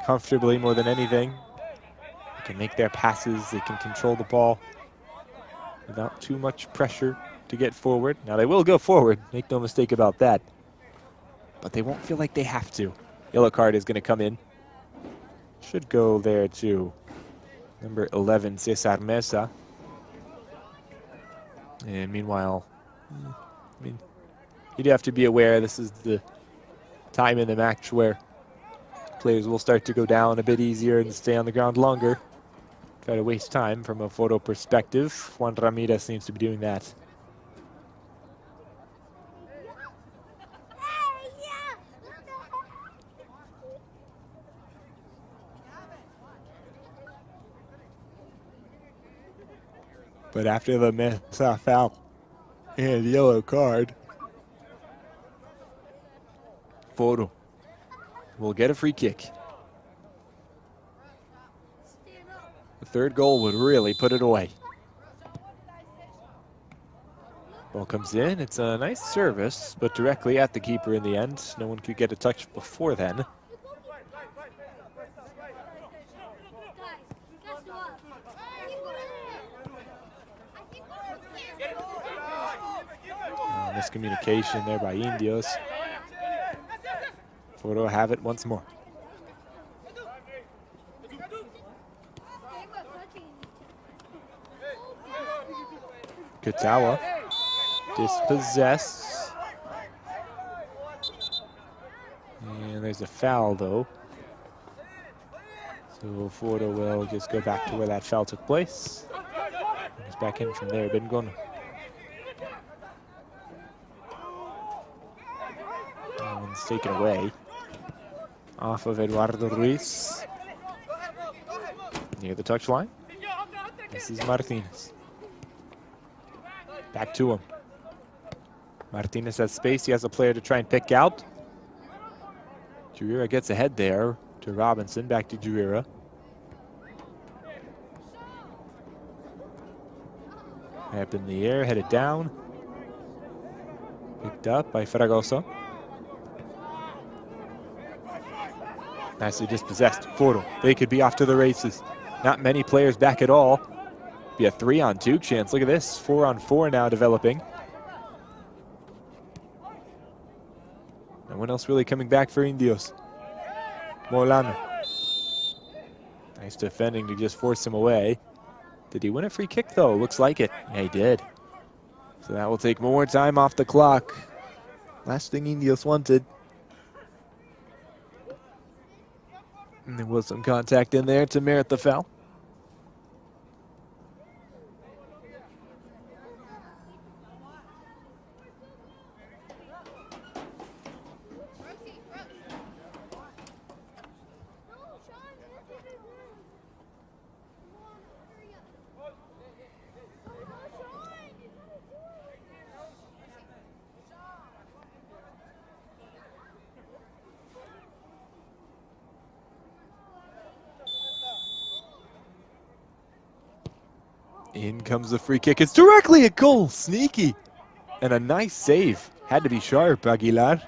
comfortably more than anything. They can make their passes, they can control the ball without too much pressure to get forward. Now they will go forward, make no mistake about that. But they won't feel like they have to. Yellow card is going to come in. Should go there to number 11, Cesar Mesa. And meanwhile, I mean, you'd have to be aware this is the time in the match where players will start to go down a bit easier and stay on the ground longer. Try to waste time from a photo perspective. Juan Ramirez seems to be doing that. But after the Mesa foul and yellow card, Foro will get a free kick. The third goal would really put it away. Ball comes in. It's a nice service, but directly at the keeper in the end. No one could get a touch before then. Miscommunication there by Indios. Foro have it once more. Katawa dispossessed. And there's a foul though. So Foro will just go back to where that foul took place. He's back in from there, Bengon. It's taken away off of Eduardo Ruiz near the touchline. This is Martinez. Back to him. Martinez has space. He has a player to try and pick out. Jurira gets ahead there to Robinson. Back to Jurira. Up in the air, headed down. Picked up by Fragoso. Nicely dispossessed. Foro. They could be off to the races. Not many players back at all. Be a 3-on-2 chance. Look at this. 4-on-4 now developing. No one else really coming back for Indios. Molano. Nice defending to just force him away. Did he win a free kick though? Looks like it. Yeah, he did. So that will take more time off the clock. Last thing Indios wanted. And there was some contact in there to merit the foul. In comes the free kick. It's directly a goal. Sneaky. And a nice save. Had to be sharp, Aguilar.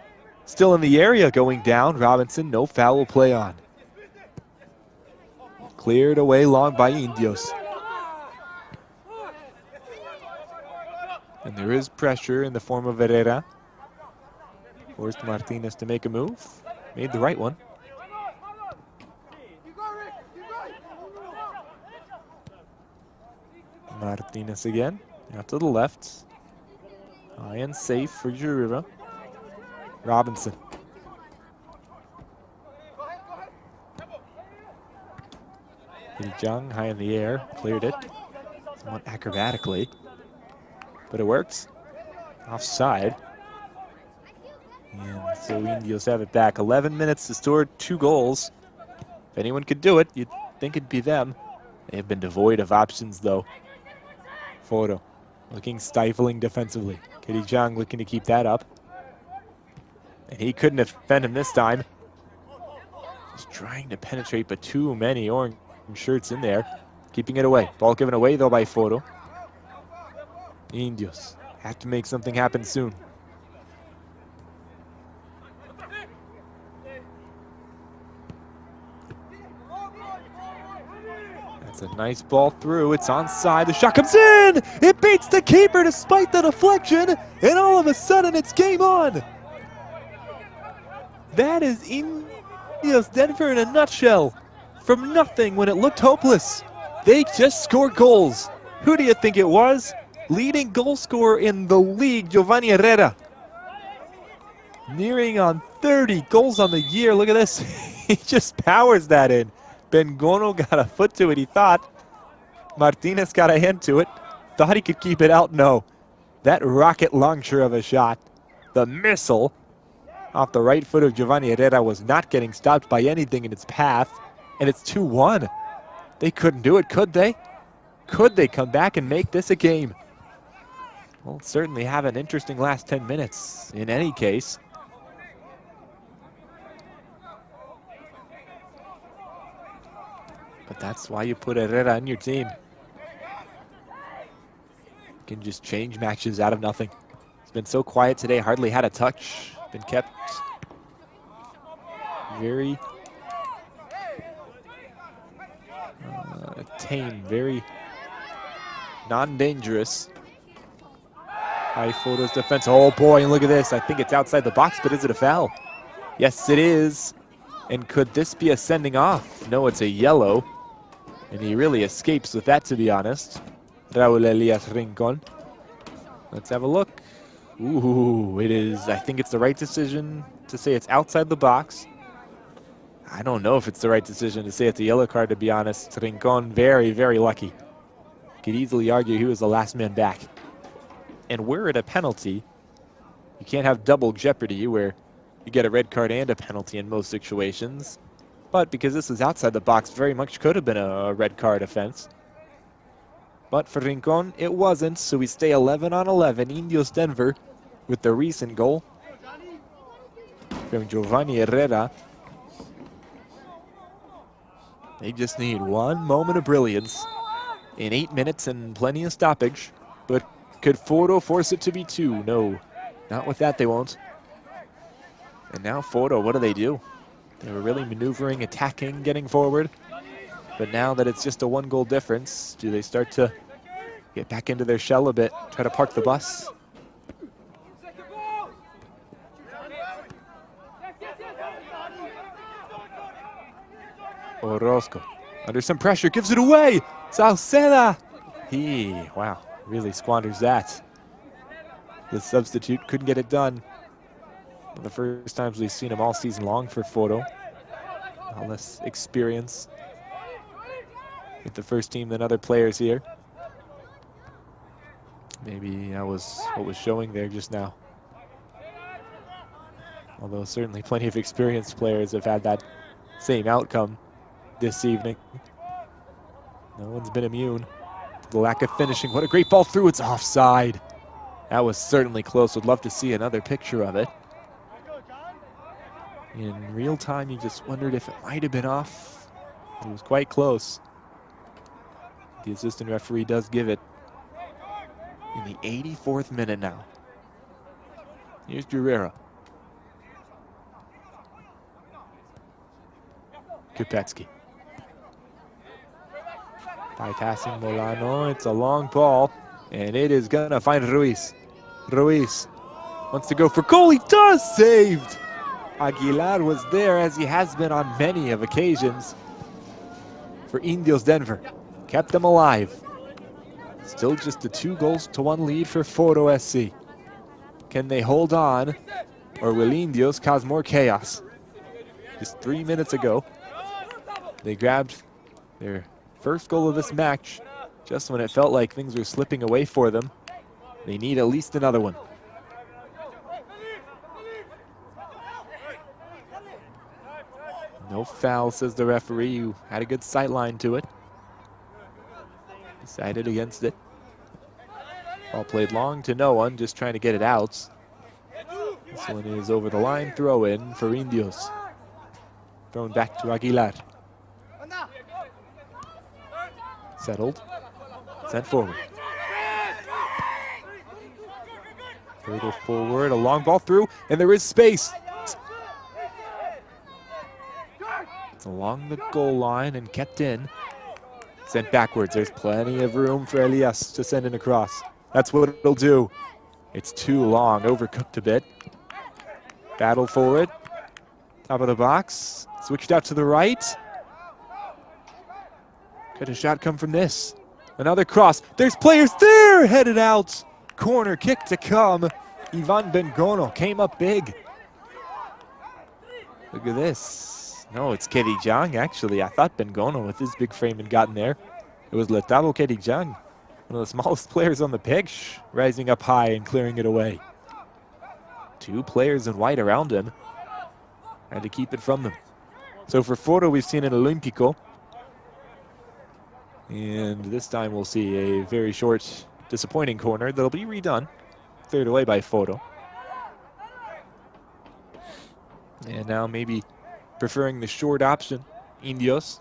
Still in the area going down. Robinson, no foul will play on. Cleared away long by Indios. And there is pressure in the form of Herrera. Forced Martinez to make a move. Made the right one. Martinez again, out to the left. High and safe for Jurira. Robinson. Jung high in the air, cleared it. Somewhat acrobatically, but it works. Offside. And so Indios have it back. 11 minutes to score 2 goals. If anyone could do it, you'd think it'd be them. They have been devoid of options though. Foro looking stifling defensively. Kitty Jung looking to keep that up. And he couldn't defend him this time. Just trying to penetrate, but too many orange shirts in there. Keeping it away. Ball given away though by Foro. Indios have to make something happen soon. It's a nice ball through. It's onside. The shot comes in. It beats the keeper despite the deflection. And all of a sudden, it's game on. That is Indios Denver in a nutshell. From nothing when it looked hopeless, they just scored goals. Who do you think it was? Leading goal scorer in the league, Giovanni Herrera. Nearing on 30 goals on the year. Look at this. He just powers that in. Bengono got a foot to it, he thought. Martinez got a hand to it. Thought he could keep it out. No. That rocket launcher of a shot, the missile, off the right foot of Giovanni Herrera was not getting stopped by anything in its path. And it's 2-1. They couldn't do it, could they? Could they come back and make this a game? We'll certainly have an interesting last 10 minutes in any case. But that's why you put Herrera on your team. You can just change matches out of nothing. It's been so quiet today, hardly had a touch. Been kept very tame, very non-dangerous. High Foro's defense. Oh boy, and look at this. I think it's outside the box, but is it a foul? Yes, it is. And could this be a sending off? No, it's a yellow. And he really escapes with that, to be honest. Raul Elias Rincon. Let's have a look. Ooh, it is. I think it's the right decision to say it's outside the box. I don't know if it's the right decision to say it's a yellow card, to be honest. Rincon, very, very lucky. Could easily argue he was the last man back. And we're at a penalty. You can't have double jeopardy where you get a red card and a penalty in most situations. But because this is outside the box, very much could have been a red card offense. But for Rincon, it wasn't, so we stay 11 on 11. Indios Denver with the recent goal from Giovanni Herrera. They just need one moment of brilliance in 8 minutes and plenty of stoppage. But could Foro force it to be 2? No, not with that they won't. And now Foro, what do? They were really maneuvering, attacking, getting forward. But now that it's just a 1-goal difference, do they start to get back into their shell a bit, try to park the bus? Orozco, under some pressure, gives it away. Salceda. Wow, really squanders that. The substitute couldn't get it done. One of the first times we've seen him all season long for Foro. All less experience with the first team than other players here. Maybe that was what was showing there just now. Although certainly plenty of experienced players have had that same outcome this evening. No one's been immune to the lack of finishing. What a great ball through, it's offside. That was certainly close. Would love to see another picture of it. In real time, you just wondered if it might have been off. It was quite close. The assistant referee does give it in the 84th minute now. Here's Guerrero. Kupetsky. Bypassing Molano, it's a long ball, and it is gonna find Ruiz. Ruiz wants to go for goal, he does, saved! Aguilar was there, as he has been on many of occasions for Indios Denver. Kept them alive. Still just a 2-1 lead for Foro SC. Can they hold on, or will Indios cause more chaos? Just 3 minutes ago, they grabbed their first goal of this match just when it felt like things were slipping away for them. They need at least another one. No foul, says the referee, who had a good sight line to it. Decided against it. Ball played long to no one, just trying to get it out. This one is over the line, throw in for Indios. Thrown back to Aguilar. Settled, sent forward. Further forward, a long ball through, and there is space. It's along the goal line and kept in. Sent backwards. There's plenty of room for Elias to send it across. That's what it'll do. It's too long, overcooked a bit. Battle for it. Top of the box. Switched out to the right. Could a shot come from this? Another cross. There's players there! Headed out. Corner kick to come. Ivan Bengono came up big. Look at this. No, it's Kerijang, actually. I thought Bengono with his big frame had gotten there. It was Letabo Kerijang, one of the smallest players on the pitch, rising up high and clearing it away. Two players in white around him. Had to keep it from them. So for Foro, we've seen an Olympico. And this time we'll see a very short, disappointing corner that'll be redone. Cleared away by Foro. And now maybe preferring the short option, Indios.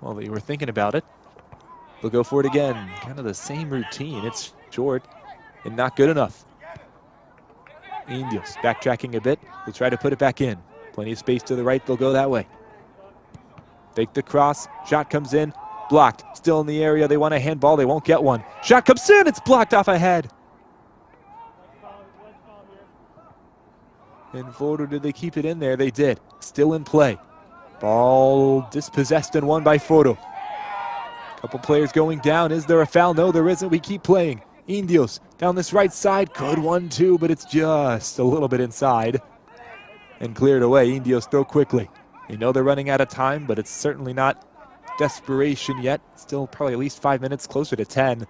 Well, they were thinking about it. They'll go for it again. Kind of the same routine. It's short and not good enough. Indios backtracking a bit. They'll try to put it back in. Plenty of space to the right. They'll go that way. Take the cross. Shot comes in. Blocked. Still in the area. They want a handball. They won't get one. Shot comes in. It's blocked off ahead. And Foro, did they keep it in there? They did. Still in play. Ball dispossessed and won by Foro. Couple players going down. Is there a foul? No, there isn't. We keep playing. Indios down this right side. Good 1-2, but it's just a little bit inside. And cleared away. Indios throw quickly. You know they're running out of time, but it's certainly not desperation yet. Still probably at least 5 minutes, closer to 10.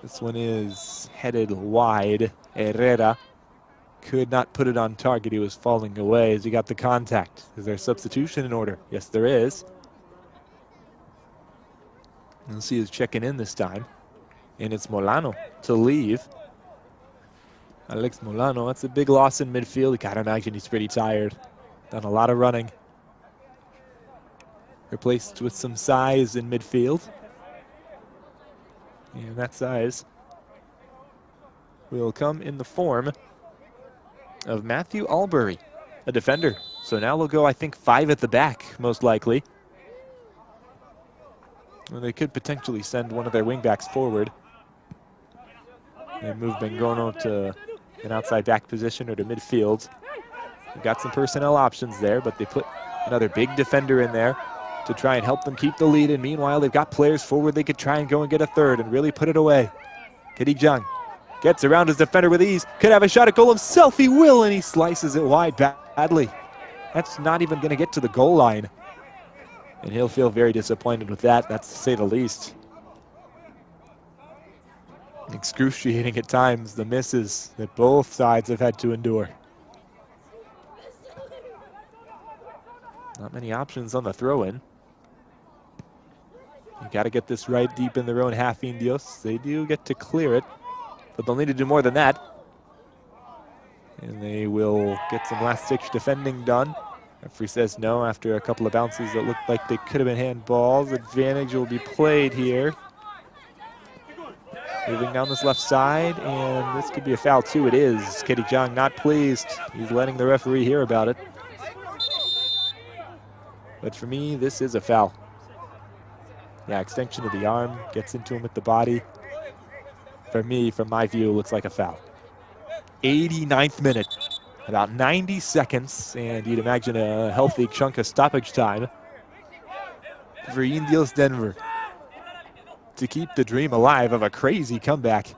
This one is headed wide. Herrera could not put it on target. He was falling away as he got the contact. Is there a substitution in order? Yes, there is. Let's see who's checking in this time. And it's Molano to leave. Alex Molano, that's a big loss in midfield. You gotta imagine he's pretty tired. Done a lot of running. Replaced with some size in midfield. And that size will come in the form of Matthew Albury, a defender. So now we'll go, I think, 5 at the back, most likely. Well, they could potentially send one of their wingbacks forward and move Bengono to an outside back position or to midfield. They've got some personnel options there, but they put another big defender in there to try and help them keep the lead. And meanwhile, they've got players forward. They could try and go and get a third and really put it away. Kerijang gets around his defender with ease. Could have a shot at goal himself. He will, and he slices it wide badly. That's not even going to get to the goal line. And he'll feel very disappointed with that, that's to say the least. Excruciating at times, the misses that both sides have had to endure. Not many options on the throw-in. You got to get this right deep in their own half, Indios. They do get to clear it, but they'll need to do more than that. And they will get some last-ditch defending done. Referee says no after a couple of bounces that looked like they could have been handballs. Advantage will be played here. Moving down this left side, and this could be a foul too. It is. Kerijang not pleased. He's letting the referee hear about it. But for me, this is a foul. Yeah, extension of the arm, gets into him with the body. For me, from my view, looks like a foul. 89th minute. About 90 seconds, and you'd imagine a healthy chunk of stoppage time for Indios Denver to keep the dream alive of a crazy comeback.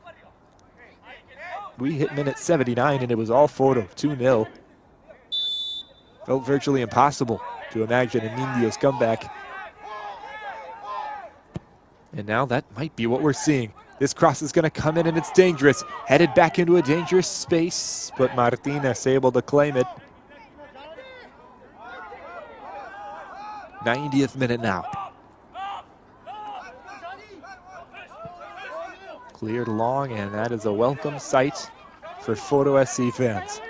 We hit minute 79, and it was all Foro, 2-0. Felt virtually impossible to imagine an Indios comeback. And now that might be what we're seeing. This cross is going to come in, and it's dangerous. Headed back into a dangerous space, but Martinez able to claim it. 90th minute now. Cleared long, and that is a welcome sight for Foro SC fans.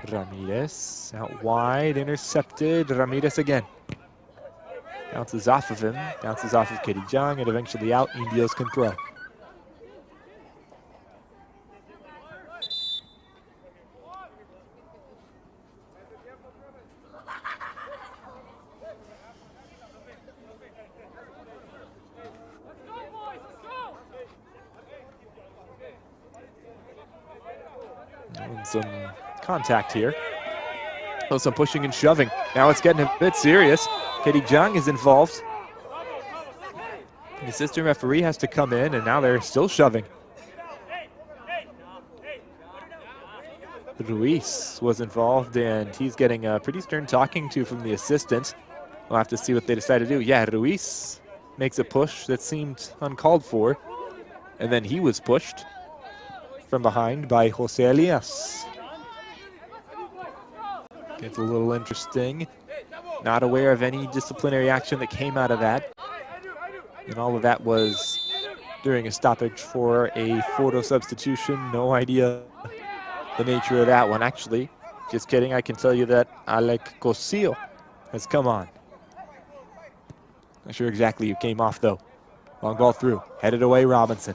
Ramirez out wide, intercepted. Ramirez again. Bounces off of him, bounces off of Kerijang, and eventually out. Indios can throw. And some contact here. Oh, some pushing and shoving. Now it's getting a bit serious. Katie Jung is involved. The assistant referee has to come in, and now they're still shoving. Ruiz was involved, and he's getting a pretty stern talking to from the assistant. We'll have to see what they decide to do. Yeah, Ruiz makes a push that seemed uncalled for, and then he was pushed from behind by Jose Elias. Gets a little interesting. Not aware of any disciplinary action that came out of that. And all of that was during a stoppage for a Foro substitution. No idea the nature of that one. Actually, just kidding, I can tell you that Alec Cosillo has come on. Not sure exactly who came off though. Long ball through, headed away Robinson.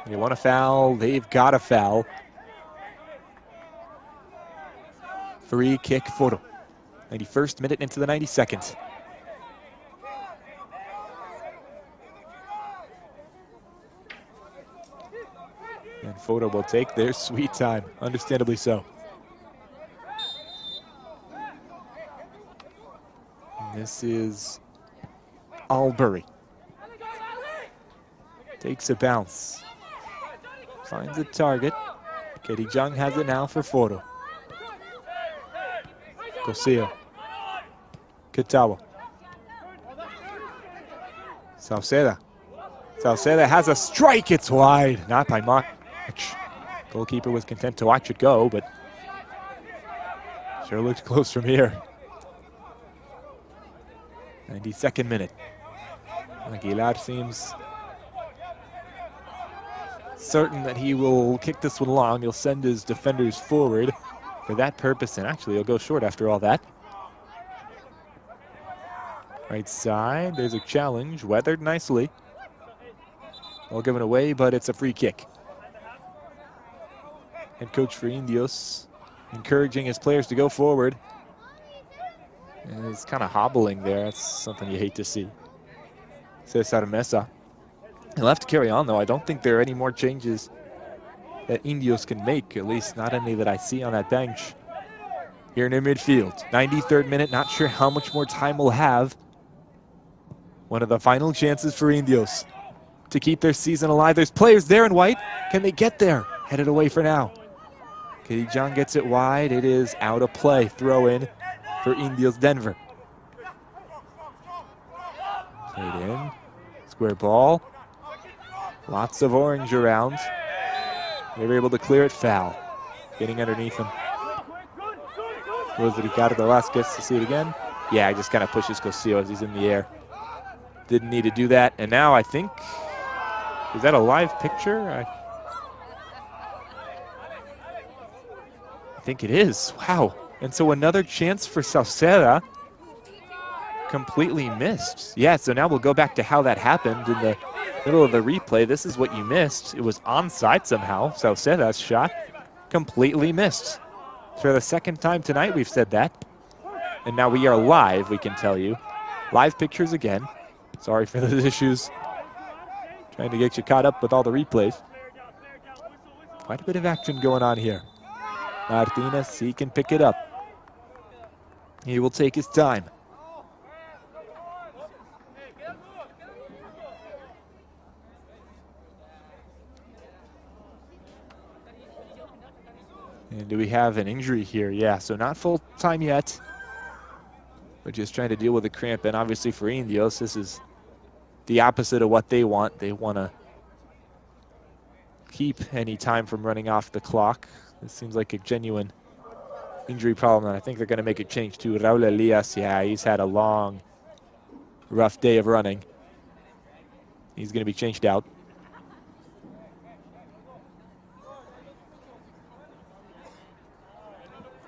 They want a foul, they've got a foul. Free kick Foro. 91st minute into the 92nd. And Foro will take their sweet time, understandably so. And this is Albury. Takes a bounce. Finds a target. Katie Jung has it now for Foro. Cosillo. Kitawa. Sauceda. Sauceda has a strike. It's wide. Not by much. Goalkeeper was content to watch it go, but sure looked close from here. 92nd minute. Aguilar seems certain that he will kick this one long. He'll send his defenders forward for that purpose, and actually he'll go short after all that. Right side, there's a challenge, weathered nicely. All given away, but it's a free kick. Head coach for Indios encouraging his players to go forward. And it's kind of hobbling there. That's something you hate to see. Cesar Mesa. He'll have to carry on, though. I don't think there are any more changes that Indios can make, at least not any that I see on that bench. Here near midfield, 93rd minute, not sure how much more time we'll have. One of the final chances for Indios to keep their season alive. There's players there in white. Can they get there? Headed away for now. Katie Jung gets it wide. It is out of play. Throw in for Indios Denver. Played in. Square ball. Lots of orange around. They were able to clear it. Foul. Getting underneath him. Was Ricardo Vasquez to see it again? Yeah, he just kind of pushes Cosillo as he's in the air. Didn't need to do that. And now I think, is that a live picture? I think it is. Wow. And so another chance for Sauceda. Completely missed. Yeah, so now we'll go back to how that happened in the middle of the replay. This is what you missed. It was onside somehow. Sauceda's shot completely missed. For the second time tonight we've said that. And now we are live, we can tell you. Live pictures again. Sorry for those issues. Trying to get you caught up with all the replays. Quite a bit of action going on here. Martinez, he can pick it up. He will take his time. And do we have an injury here? Yeah, so not full time yet. We're just trying to deal with a cramp. And obviously for Indios, this is the opposite of what they want. They want to keep any time from running off the clock. This seems like a genuine injury problem, and I think they're going to make a change to Raul Elias. Yeah, he's had a long, rough day of running. He's going to be changed out.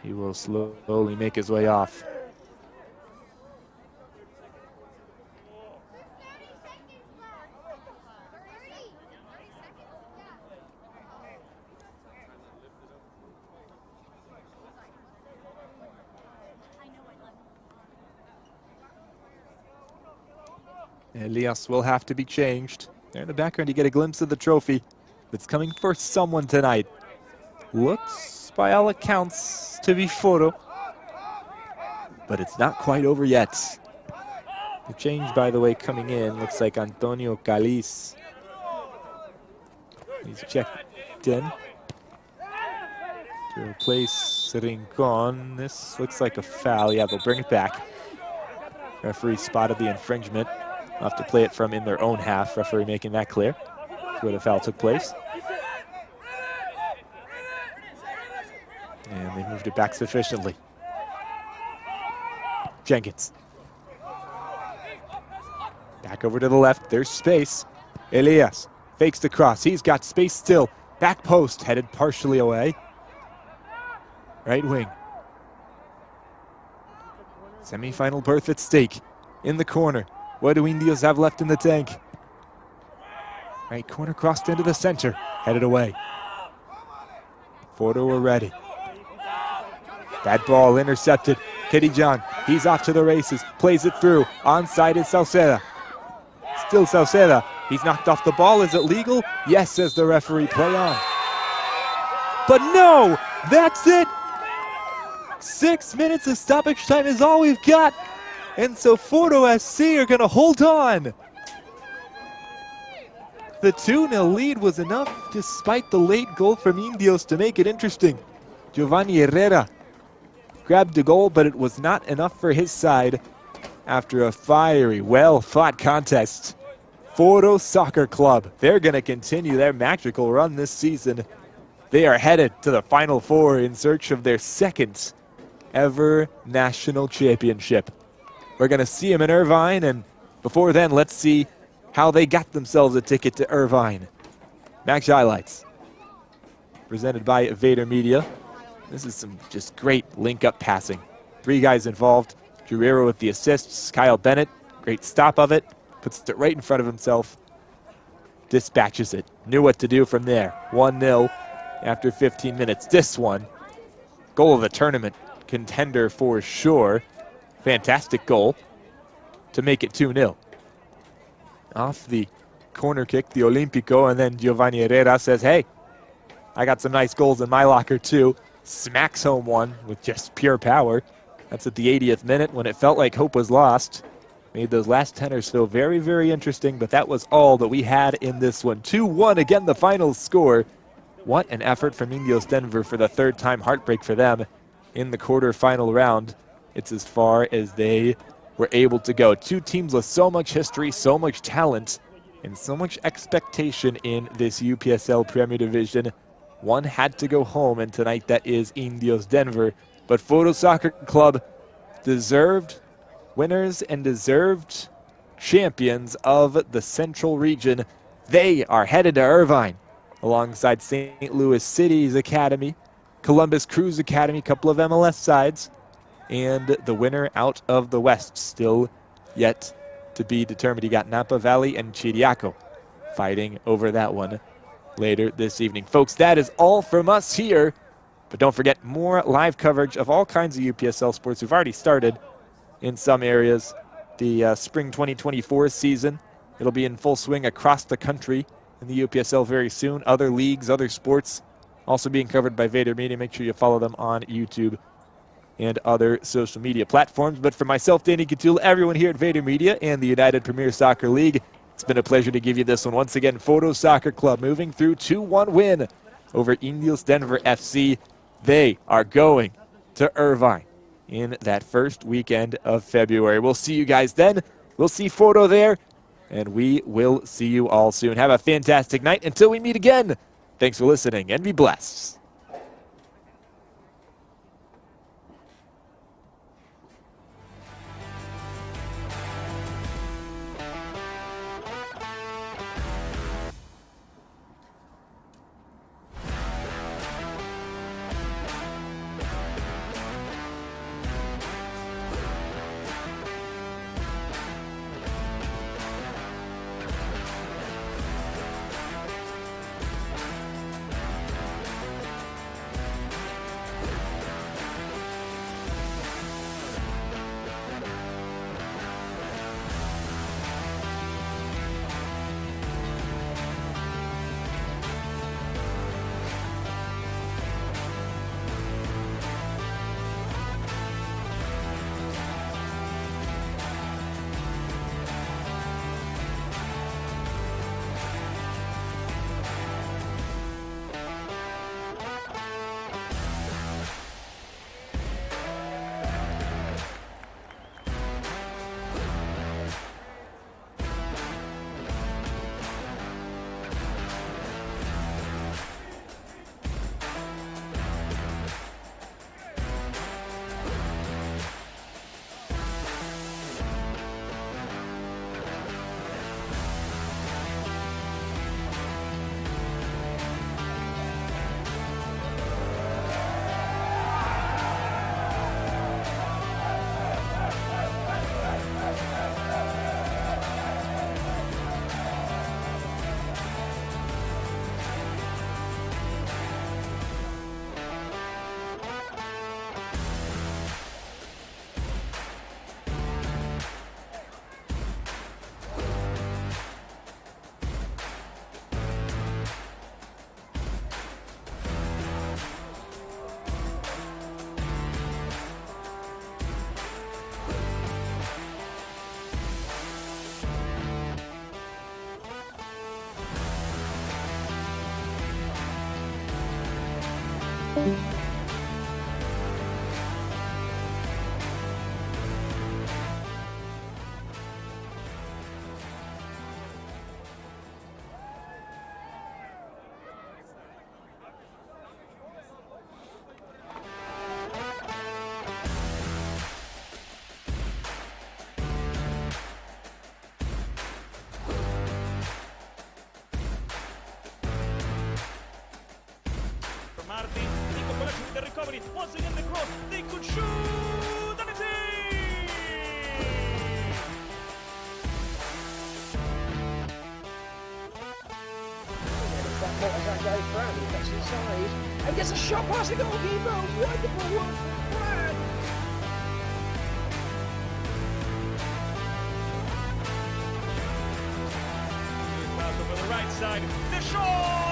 He will slowly make his way off. Elias will have to be changed. There in the background, you get a glimpse of the trophy. that's coming for someone tonight. Looks, by all accounts, to be Foro, but it's not quite over yet. The change, by the way, coming in, looks like Antonio Caliz. He's checked in to replace Rincon. This looks like a foul. Yeah, they'll bring it back. Referee spotted the infringement. They'll have to play it from in their own half. Referee making that clear. That's where the foul took place. And they moved it back sufficiently. Jenkins. Back over to the left. There's space. Elias fakes the cross. He's got space still. Back post headed partially away. Right wing. Semi-final berth at stake. In the corner. What do Indios have left in the tank? Right corner crossed into the center. Headed away. Foro are ready. That ball intercepted. Kedijan, he's off to the races. Plays it through. Onside is Sauceda. Still Sauceda. He's knocked off the ball. Is it legal? Yes, says the referee. Play on. But no! That's it! 6 minutes of stoppage time is all we've got. And so Foro SC are going to hold on. The 2-0 lead was enough, despite the late goal from Indios, to make it interesting. Giovanni Herrera grabbed the goal, but it was not enough for his side after a fiery, well-fought contest. Foro Soccer Club, they're going to continue their magical run this season. They are headed to the Final Four in search of their second ever national championship. We're going to see them in Irvine, and before then, let's see how they got themselves a ticket to Irvine. Match highlights presented by Vader Media. This is some just great link-up passing. 3 guys involved. Guerrero with the assists. Kyle Bennett, great stop of it. Puts it right in front of himself. Dispatches it. Knew what to do from there. 1-0 after 15 minutes. This one, goal of the tournament. Contender for sure. Fantastic goal to make it 2-0. Off the corner kick, the Olympico, and then Giovanni Herrera says, hey, I got some nice goals in my locker too. Smacks home one with just pure power. That's at the 80th minute when it felt like hope was lost. Made those last tenors feel very, very interesting, but that was all that we had in this one. 2-1, again, the final score. What an effort from Indios Denver for the 3rd time. Heartbreak for them in the quarterfinal round. It's as far as they were able to go. 2 teams with so much history, so much talent, and so much expectation in this UPSL Premier Division. One had to go home, and tonight that is Indios Denver. But Foro Soccer Club, deserved winners and deserved champions of the Central Region. They are headed to Irvine alongside St. Louis City's Academy, Columbus Crew's Academy, a couple of MLS sides, and the winner out of the West still yet to be determined. You got Napa Valley and Chiriaco fighting over that one later this evening. Folks, that is all from us here. But don't forget, more live coverage of all kinds of UPSL sports. We've already started in some areas. The spring 2024 season, it'll be in full swing across the country in the UPSL very soon. Other leagues, other sports also being covered by Vader Media. Make sure you follow them on YouTube and other social media platforms. But for myself, Danny Couture, everyone here at Vader Media and the United Premier Soccer League, it's been a pleasure to give you this one. Once again, Foro Soccer Club moving through 2-1 win over Indios Denver FC. They are going to Irvine in that first weekend of February. We'll see you guys then. We'll see Foro there, and we will see you all soon. Have a fantastic night. Until we meet again, thanks for listening, and be blessed. Martin, Nico collection with the recovery. Once again the cross. They could shoot, and it's in! It's that Montezan guy, Fran, who gets inside and gets a shot past the goalkeeper. Wonderful work from Fran. Out over the right side. The shot!